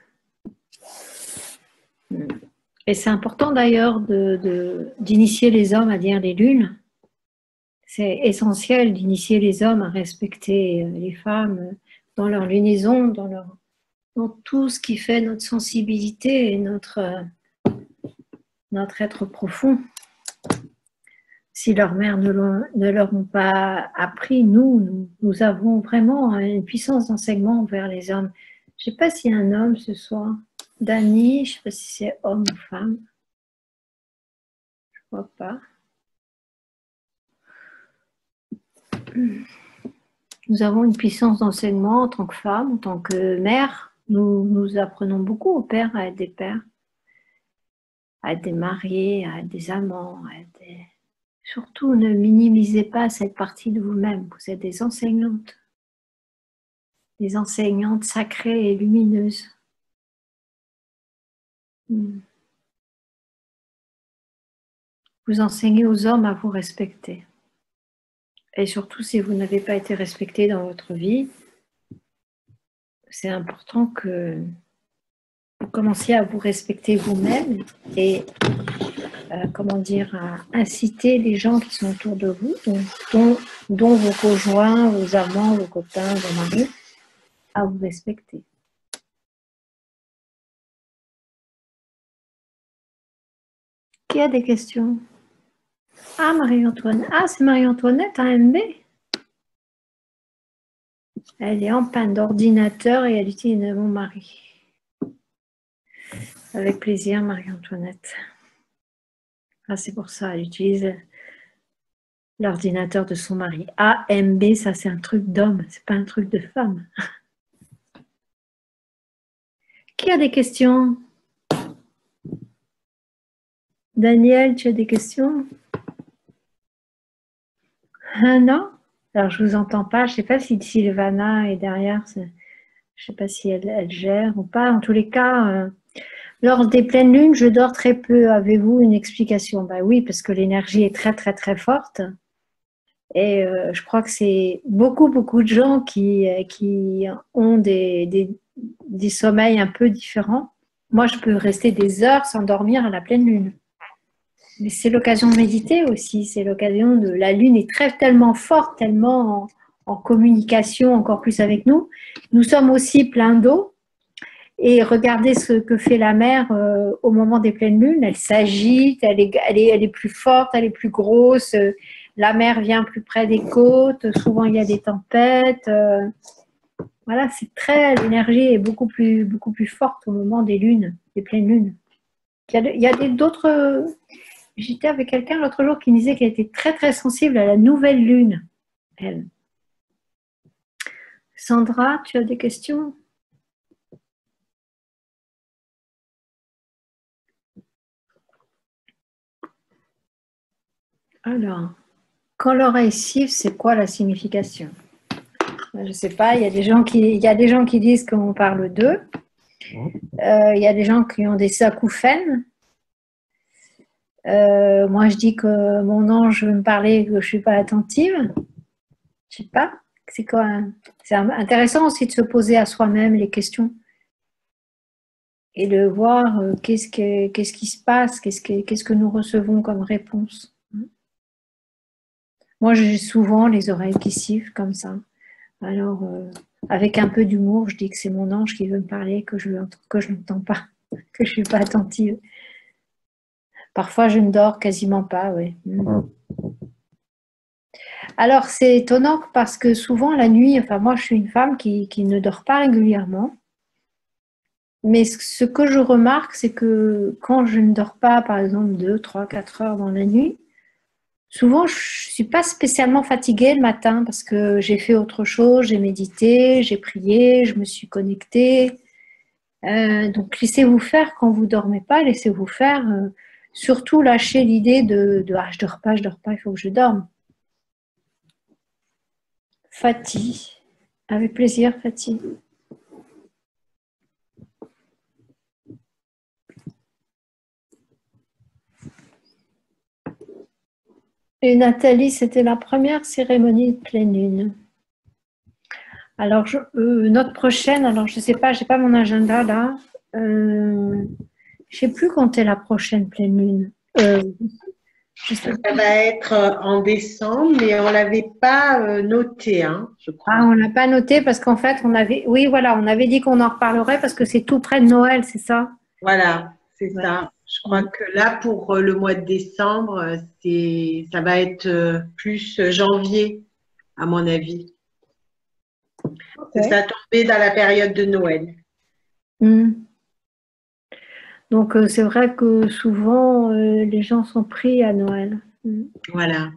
Speaker 2: Et c'est important d'ailleurs d'initier les hommes à dire les lunes. C'est essentiel d'initier les hommes à respecter les femmes dans leur lunaison, dans tout ce qui fait notre sensibilité et notre être profond. Si leurs mères ne leur ont pas appris, nous avons vraiment une puissance d'enseignement envers les hommes. Je ne sais pas s'il y a un homme ce soir. Dany, je ne sais pas si c'est homme ou femme. Je ne vois pas. Nous avons une puissance d'enseignement en tant que femme, en tant que mère. Nous apprenons beaucoup aux pères à être des pères, à être des mariés, à être des amants, à être des... Surtout, ne minimisez pas cette partie de vous-même. Vous êtes des enseignantes sacrées et lumineuses. Vous enseignez aux hommes à vous respecter. Et surtout, si vous n'avez pas été respecté dans votre vie, c'est important que vous commenciez à vous respecter vous-même et à inciter les gens qui sont autour de vous, dont vos conjoints, vos amants, vos copains, vos maris, à vous respecter. Qui a des questions? Ah, Marie-Antoinette. Ah, c'est Marie-Antoinette, AMB. Elle est en panne d'ordinateur et elle utilise mon mari. Avec plaisir, Marie-Antoinette. Ah, c'est pour ça, elle utilise l'ordinateur de son mari. AMB, ça c'est un truc d'homme, c'est pas un truc de femme. Qui a des questions? Daniel, tu as des questions? Ah non? Alors, je vous entends pas. Je sais pas si Sylvana est derrière. Je sais pas si elle gère ou pas. En tous les cas, lors des pleines lunes, je dors très peu. Avez-vous une explication? Ben oui, parce que l'énergie est très, très, très forte. Et je crois que c'est beaucoup, beaucoup de gens qui ont des sommeils un peu différents. Moi, je peux rester des heures sans dormir à la pleine lune. Mais c'est l'occasion de méditer aussi. C'est l'occasion de... La lune est tellement forte, tellement en communication encore plus avec nous. Nous sommes aussi pleins d'eau. Et regardez ce que fait la mer au moment des pleines lunes. Elle s'agite, elle est plus forte, elle est plus grosse. La mer vient plus près des côtes. Souvent, il y a des tempêtes. Voilà, c'est très... L'énergie est beaucoup plus forte au moment des lunes, des pleines lunes. Il y a d'autres... J'étais avec quelqu'un l'autre jour qui me disait qu'elle était très, très sensible à la nouvelle lune. Elle. Sandra, tu as des questions? Alors, quand l'oreille siffle, c'est quoi la signification? Je ne sais pas, il y a des gens qui disent qu'on parle d'eux. Il y a des gens qui ont des acouphènes. Moi, je dis que mon ange veut me parler et que je ne suis pas attentive. Je ne sais pas. C'est quoi? C'est intéressant aussi de se poser à soi-même les questions et de voir qu'est-ce qui se passe, qu'est-ce que nous recevons comme réponse. Moi, j'ai souvent les oreilles qui sifflent comme ça. Alors, avec un peu d'humour, je dis que c'est mon ange qui veut me parler, que je n'entends pas, que je ne suis pas attentive. Parfois, je ne dors quasiment pas, oui. Alors, c'est étonnant parce que souvent, la nuit, enfin, moi, je suis une femme qui ne dort pas régulièrement. Mais ce que je remarque, c'est que quand je ne dors pas, par exemple, 2, 3, 4 heures dans la nuit, souvent, je ne suis pas spécialement fatiguée le matin parce que j'ai fait autre chose, j'ai médité, j'ai prié, je me suis connectée. Donc, laissez-vous faire quand vous ne dormez pas, laissez-vous faire. Surtout, lâchez l'idée de ah, je ne dors pas, il faut que je dorme. Fatih, avec plaisir, Fatih. Et Nathalie, c'était la première cérémonie de pleine lune. Alors, notre prochaine, alors je ne sais pas, je n'ai pas mon agenda là. Je ne sais plus quand est la prochaine pleine lune.
Speaker 1: Ça va être en décembre, mais on ne l'avait pas noté, hein, je crois.
Speaker 2: Ah, on ne l'a pas noté parce qu'en fait, oui, voilà, on avait dit qu'on en reparlerait parce que c'est tout près de Noël, c'est ça?
Speaker 1: Voilà, c'est ça. Je crois que là, pour le mois de décembre, ça va être plus janvier, à mon avis. Okay. Ça tombé dans la période de Noël.
Speaker 2: Donc, c'est vrai que souvent, les gens sont pris à Noël.
Speaker 1: Voilà.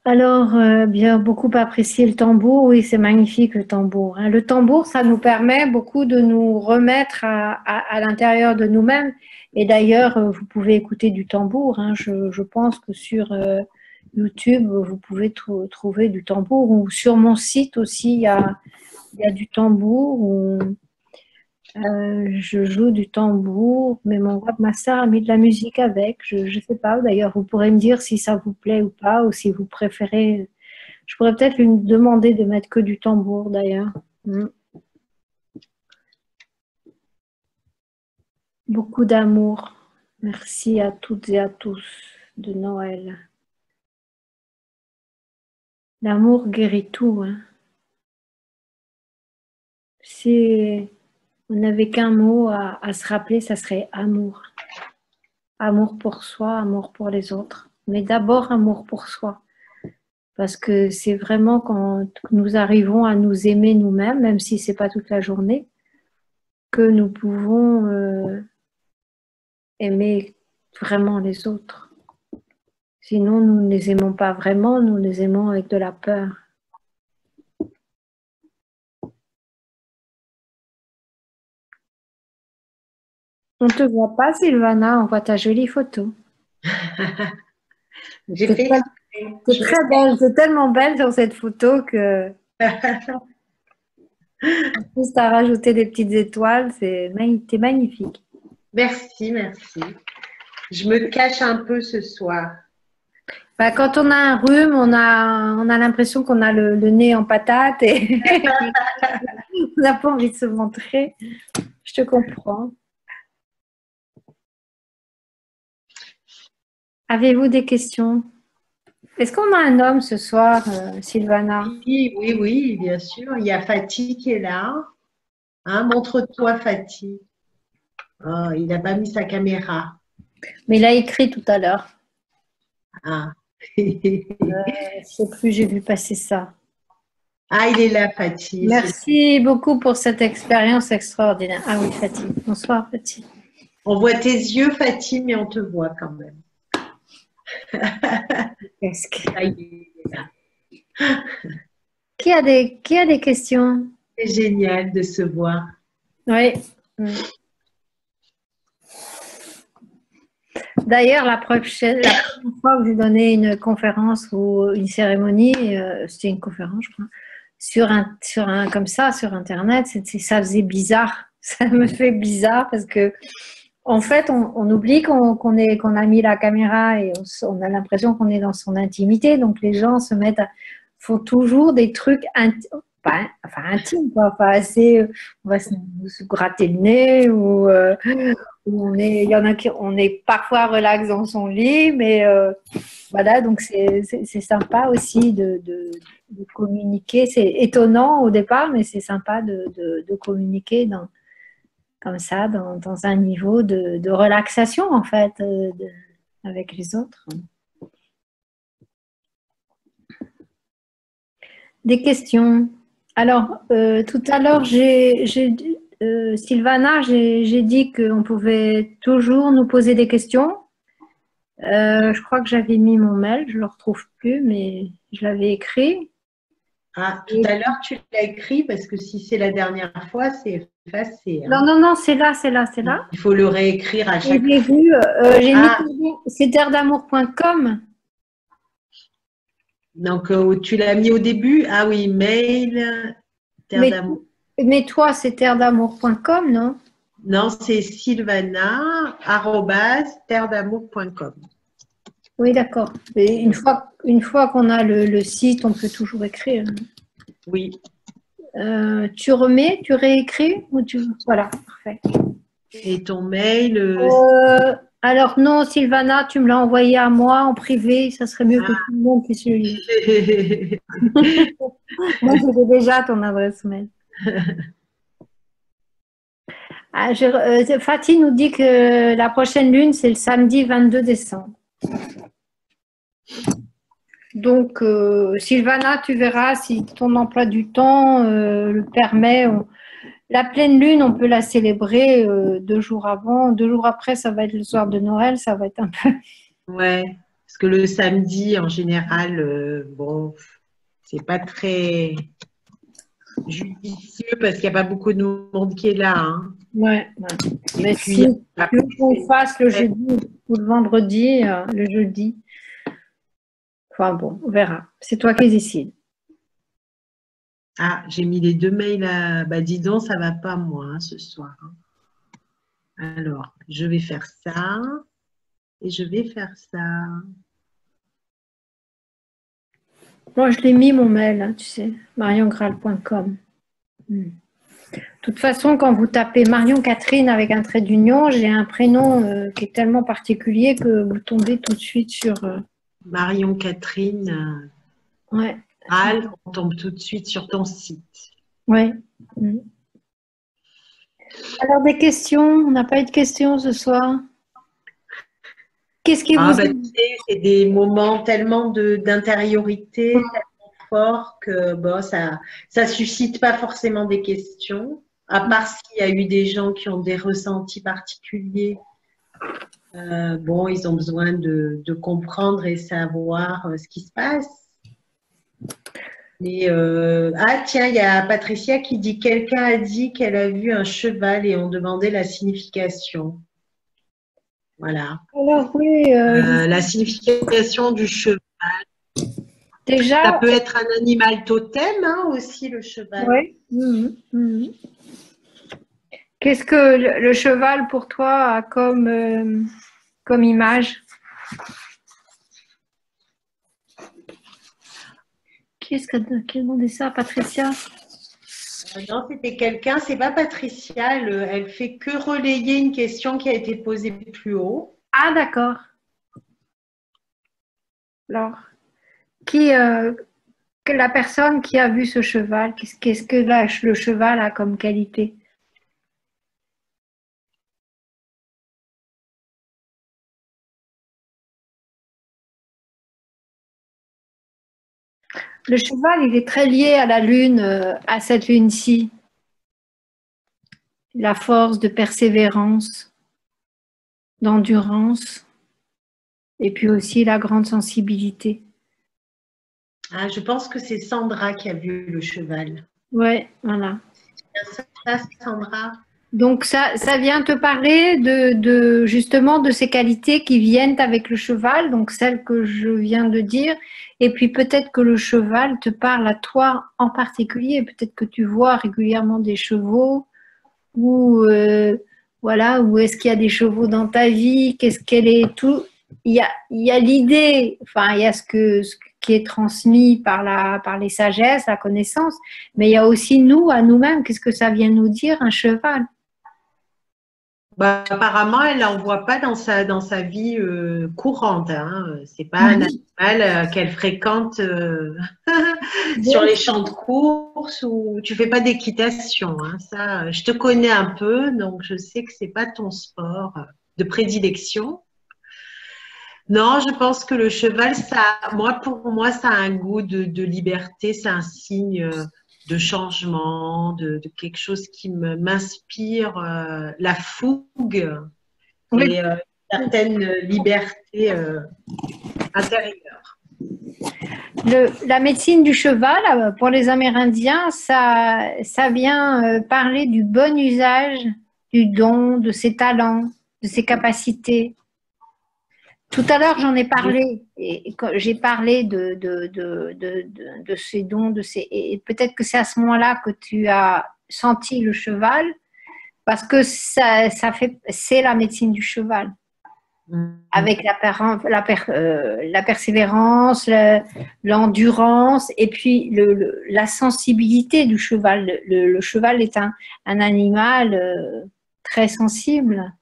Speaker 2: Alors, bien, beaucoup apprécié le tambour. Oui, c'est magnifique le tambour. Hein. Le tambour, ça nous permet beaucoup de nous remettre à l'intérieur de nous-mêmes. Et d'ailleurs, vous pouvez écouter du tambour. Hein. Je pense que sur YouTube, vous pouvez trouver du tambour. Ou sur mon site aussi, il y a du tambour. Je joue du tambour, mais mon webmaster a mis de la musique avec. Je ne sais pas. D'ailleurs, vous pourrez me dire si ça vous plaît ou pas, ou si vous préférez. Je pourrais peut-être lui demander de mettre que du tambour, d'ailleurs. Beaucoup d'amour. Merci à toutes et à tous de Noël. L'amour guérit tout. Hein. Si on n'avait qu'un mot à se rappeler, ça serait amour. Amour pour soi, amour pour les autres. Mais d'abord, amour pour soi. Parce que c'est vraiment quand nous arrivons à nous aimer nous-mêmes, même si c'est pas toute la journée, que nous pouvons aimer vraiment les autres. Sinon, nous ne les aimons pas vraiment, nous les aimons avec de la peur. On ne te voit pas, Sylvana, on voit ta jolie photo.
Speaker 1: J'ai
Speaker 2: C'est
Speaker 1: fait
Speaker 2: très,
Speaker 1: exprès.
Speaker 2: c'est très belle, c'est tellement belle sur cette photo que juste à rajouter des petites étoiles, t'es magnifique.
Speaker 1: Merci, merci. Je me cache un peu ce soir.
Speaker 2: Bah, quand on a un rhume, on a l'impression qu'on a le nez en patate et on n'a pas envie de se montrer. Je te comprends. Avez-vous des questions? Est-ce qu'on a un homme ce soir, Sylvana?
Speaker 1: Oui, oui, oui, bien sûr. Il y a Fatih qui est là. Hein, montre-toi, Fatih. Oh, il n'a pas mis sa caméra.
Speaker 2: Mais il a écrit tout à l'heure.
Speaker 1: Ah.
Speaker 2: Je sais plus, j'ai vu passer ça.
Speaker 1: Ah, il est là, Fatih.
Speaker 2: Merci beaucoup pour cette expérience extraordinaire. Ah oui, Fatih. Bonsoir, Fatih.
Speaker 1: On voit tes yeux, Fatih, mais on te voit quand même.
Speaker 2: Qu'est-ce que-
Speaker 1: Ah, il est là.
Speaker 2: Qui a des questions?
Speaker 1: C'est génial de se voir.
Speaker 2: Oui. D'ailleurs, la première fois que j'ai donné une conférence ou une cérémonie, c'était une conférence, je crois, comme ça, sur Internet, ça faisait bizarre. Ça me fait bizarre parce que, en fait, on oublie qu'on a mis la caméra et on a l'impression qu'on est dans son intimité. Donc, les gens font toujours des trucs enfin, intimes, quoi. Enfin, assez, on va se gratter le nez ou il y en a qui, on est parfois relax dans son lit, mais voilà, donc c'est sympa aussi de communiquer. C'est étonnant au départ, mais c'est sympa de communiquer comme ça, dans un niveau de relaxation, en fait, avec les autres. Des questions? Alors, tout à l'heure, Sylvana, j'ai dit qu'on pouvait toujours nous poser des questions. Je crois que j'avais mis mon mail, je ne le retrouve plus, mais je l'avais écrit.
Speaker 1: Ah, tout à l'heure, tu l'as écrit parce que si c'est la dernière fois, c'est effacé.
Speaker 2: Non,
Speaker 1: Hein.
Speaker 2: non, non, c'est là, c'est là, c'est là.
Speaker 1: Il faut le réécrire à
Speaker 2: Et
Speaker 1: chaque
Speaker 2: j'ai
Speaker 1: fois.
Speaker 2: vu, j'ai
Speaker 1: Ah,
Speaker 2: mis c'est terredamour.com.
Speaker 1: donc tu l'as mis au début. Ah oui, mail, Terre
Speaker 2: Mais,
Speaker 1: d'amour.
Speaker 2: mais toi, c'est terredamour.com, non?
Speaker 1: Non, c'est sylvana@terredamour.com.
Speaker 2: Oui, d'accord. Mais une fois qu'on a le site, on peut toujours écrire.
Speaker 1: Oui.
Speaker 2: Tu remets, tu réécris ou tu... Voilà, parfait.
Speaker 1: Et ton mail,
Speaker 2: Alors non, Sylvana, tu me l'as envoyé à moi en privé, ça serait mieux que tout le monde puisse le lire. Moi, j'ai déjà ton adresse mail. Ah, Fatih nous dit que la prochaine lune, c'est le samedi 22 décembre. Donc, Sylvana, tu verras si ton emploi du temps le permet. La pleine lune, on peut la célébrer 2 jours avant. 2 jours après, ça va être le soir de Noël, ça va être un peu...
Speaker 1: ouais, parce que le samedi, en général, bon, c'est pas très judicieux parce qu'il n'y a pas beaucoup de monde qui est là. Hein.
Speaker 2: Ouais.
Speaker 1: Et
Speaker 2: Mais
Speaker 1: puis,
Speaker 2: si tu veux qu'on fasse le jeudi ou le vendredi, le jeudi, enfin bon, on verra. C'est toi qui décides.
Speaker 1: ah, j'ai mis les deux mails à. Bah, dis donc, ça va pas, moi, hein, ce soir. Hein. Alors, je vais faire ça. Et je vais faire ça.
Speaker 2: Moi, je l'ai mis mon mail, hein, tu sais, mariongral.com. De toute façon, quand vous tapez Marion Catherine avec un trait d'union, j'ai un prénom qui est tellement particulier que vous tombez tout de suite sur.
Speaker 1: Marion Catherine
Speaker 2: Ouais.
Speaker 1: Al, on tombe tout de suite sur ton site.
Speaker 2: Ouais. Alors, des questions? On n'a pas eu de questions ce soir? Qu'est-ce qui
Speaker 1: Ah,
Speaker 2: vous...
Speaker 1: bah, tu sais, c'est des moments tellement d'intériorité, tellement forts que bon, ça suscite pas forcément des questions, à part s'il y a eu des gens qui ont des ressentis particuliers. Bon, ils ont besoin de comprendre et savoir ce qui se passe. Mais ah tiens, il y a Patricia qui dit quelqu'un a dit qu'elle a vu un cheval et on demandait la signification. Voilà.
Speaker 2: Alors oui,
Speaker 1: La signification du cheval. Ça
Speaker 2: déjà,
Speaker 1: peut être un animal totem hein, aussi, le cheval.
Speaker 2: ouais. Qu'est-ce que le cheval pour toi a comme image? Qui a demandé ça, Patricia?
Speaker 1: Non, c'était quelqu'un, c'est pas Patricia, elle fait que relayer une question qui a été posée plus haut.
Speaker 2: Ah, d'accord. Alors, qui, que la personne qui a vu ce cheval, qu'est-ce que le cheval a comme qualité? Le cheval, il est très lié à la lune, à cette lune-ci. La force de persévérance, d'endurance, et puis aussi la grande sensibilité.
Speaker 1: Ah, je pense que c'est Sandra qui a vu le cheval.
Speaker 2: Ouais, voilà.
Speaker 1: Ça, Sandra.
Speaker 2: Donc ça vient te parler justement de ces qualités qui viennent avec le cheval, donc celles que je viens de dire, et puis peut-être que le cheval te parle à toi en particulier, peut-être que tu vois régulièrement des chevaux, ou voilà, ou est-ce qu'il y a des chevaux dans ta vie, qu'est-ce qu'elle est, tout. Il y a l'idée, enfin il y a ce qui est transmis par les sagesses, la connaissance, mais il y a aussi nous, à nous-mêmes, qu'est-ce que ça vient nous dire, un cheval?
Speaker 1: Bah, apparemment, elle n'en voit pas dans sa vie courante. Hein. C'est pas un animal qu'elle fréquente sur les champs de course ou tu fais pas d'équitation. Hein. Ça, je te connais un peu, donc je sais que c'est pas ton sport de prédilection. Non, je pense que le cheval, pour moi, ça a un goût de liberté, c'est un signe de changement, de quelque chose qui m'inspire la fougue
Speaker 2: Oui.
Speaker 1: et une certaine liberté intérieure.
Speaker 2: La médecine du cheval, pour les Amérindiens, ça vient parler du bon usage du don, de ses talents, de ses capacités. Tout à l'heure, j'en ai parlé, et j'ai parlé de ces dons, et peut-être que c'est à ce moment-là que tu as senti le cheval, parce que c'est la médecine du cheval, avec la persévérance, l'endurance, et puis la sensibilité du cheval. Le cheval est un animal très sensible.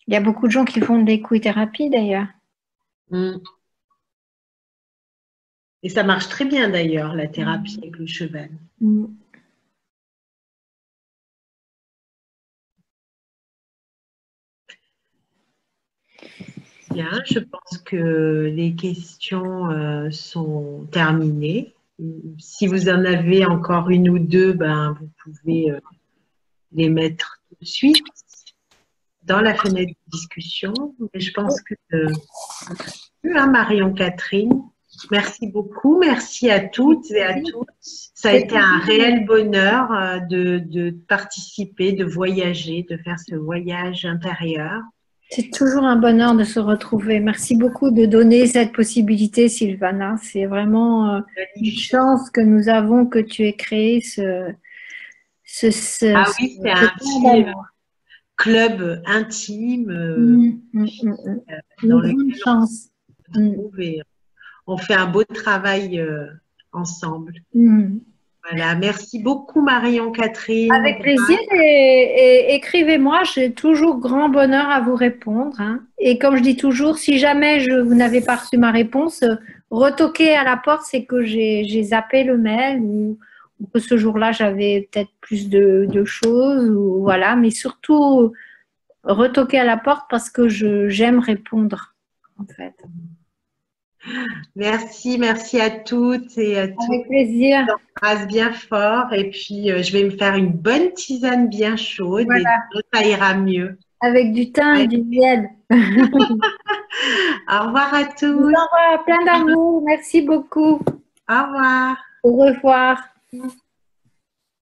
Speaker 2: Il y a beaucoup de gens qui font de l'équithérapie d'ailleurs.
Speaker 1: Et ça marche très bien d'ailleurs, la thérapie avec le cheval. Bien, je pense que les questions sont terminées. Si vous en avez encore une ou deux, ben, vous pouvez les mettre tout de suite dans la fenêtre de discussion. Mais je pense que Marion Catherine, merci beaucoup. Merci à toutes et à tous. Ça a été un réel bonheur de participer, de voyager, de faire ce voyage intérieur.
Speaker 2: C'est toujours un bonheur de se retrouver. Merci beaucoup de donner cette possibilité, Sylvana. C'est vraiment une chance que nous avons que tu aies créé
Speaker 1: Ah oui, c'est un petit club intime dans lequel
Speaker 2: chance.
Speaker 1: on se retrouve et on fait un beau travail ensemble. Voilà, merci beaucoup Marion Catherine.
Speaker 2: Avec plaisir et écrivez-moi, j'ai toujours grand bonheur à vous répondre. Hein. Et comme je dis toujours, si jamais vous n'avez pas reçu ma réponse, retoquez à la porte, c'est que j'ai zappé le mail ou que ce jour-là j'avais peut-être plus de choses ou voilà. Mais surtout, retoquer à la porte parce que j'aime répondre, en fait.
Speaker 1: Merci, merci à toutes et à tous.
Speaker 2: Avec plaisir.
Speaker 1: Je t'embrasse bien fort et puis je vais me faire une bonne tisane bien chaude et
Speaker 2: Voilà,
Speaker 1: ça ira mieux.
Speaker 2: avec du thym et
Speaker 1: Ouais.
Speaker 2: du miel.
Speaker 1: Au revoir à
Speaker 2: Je vous
Speaker 1: tous.
Speaker 2: envoie plein d'amour. Merci beaucoup.
Speaker 1: Au revoir.
Speaker 2: Au revoir.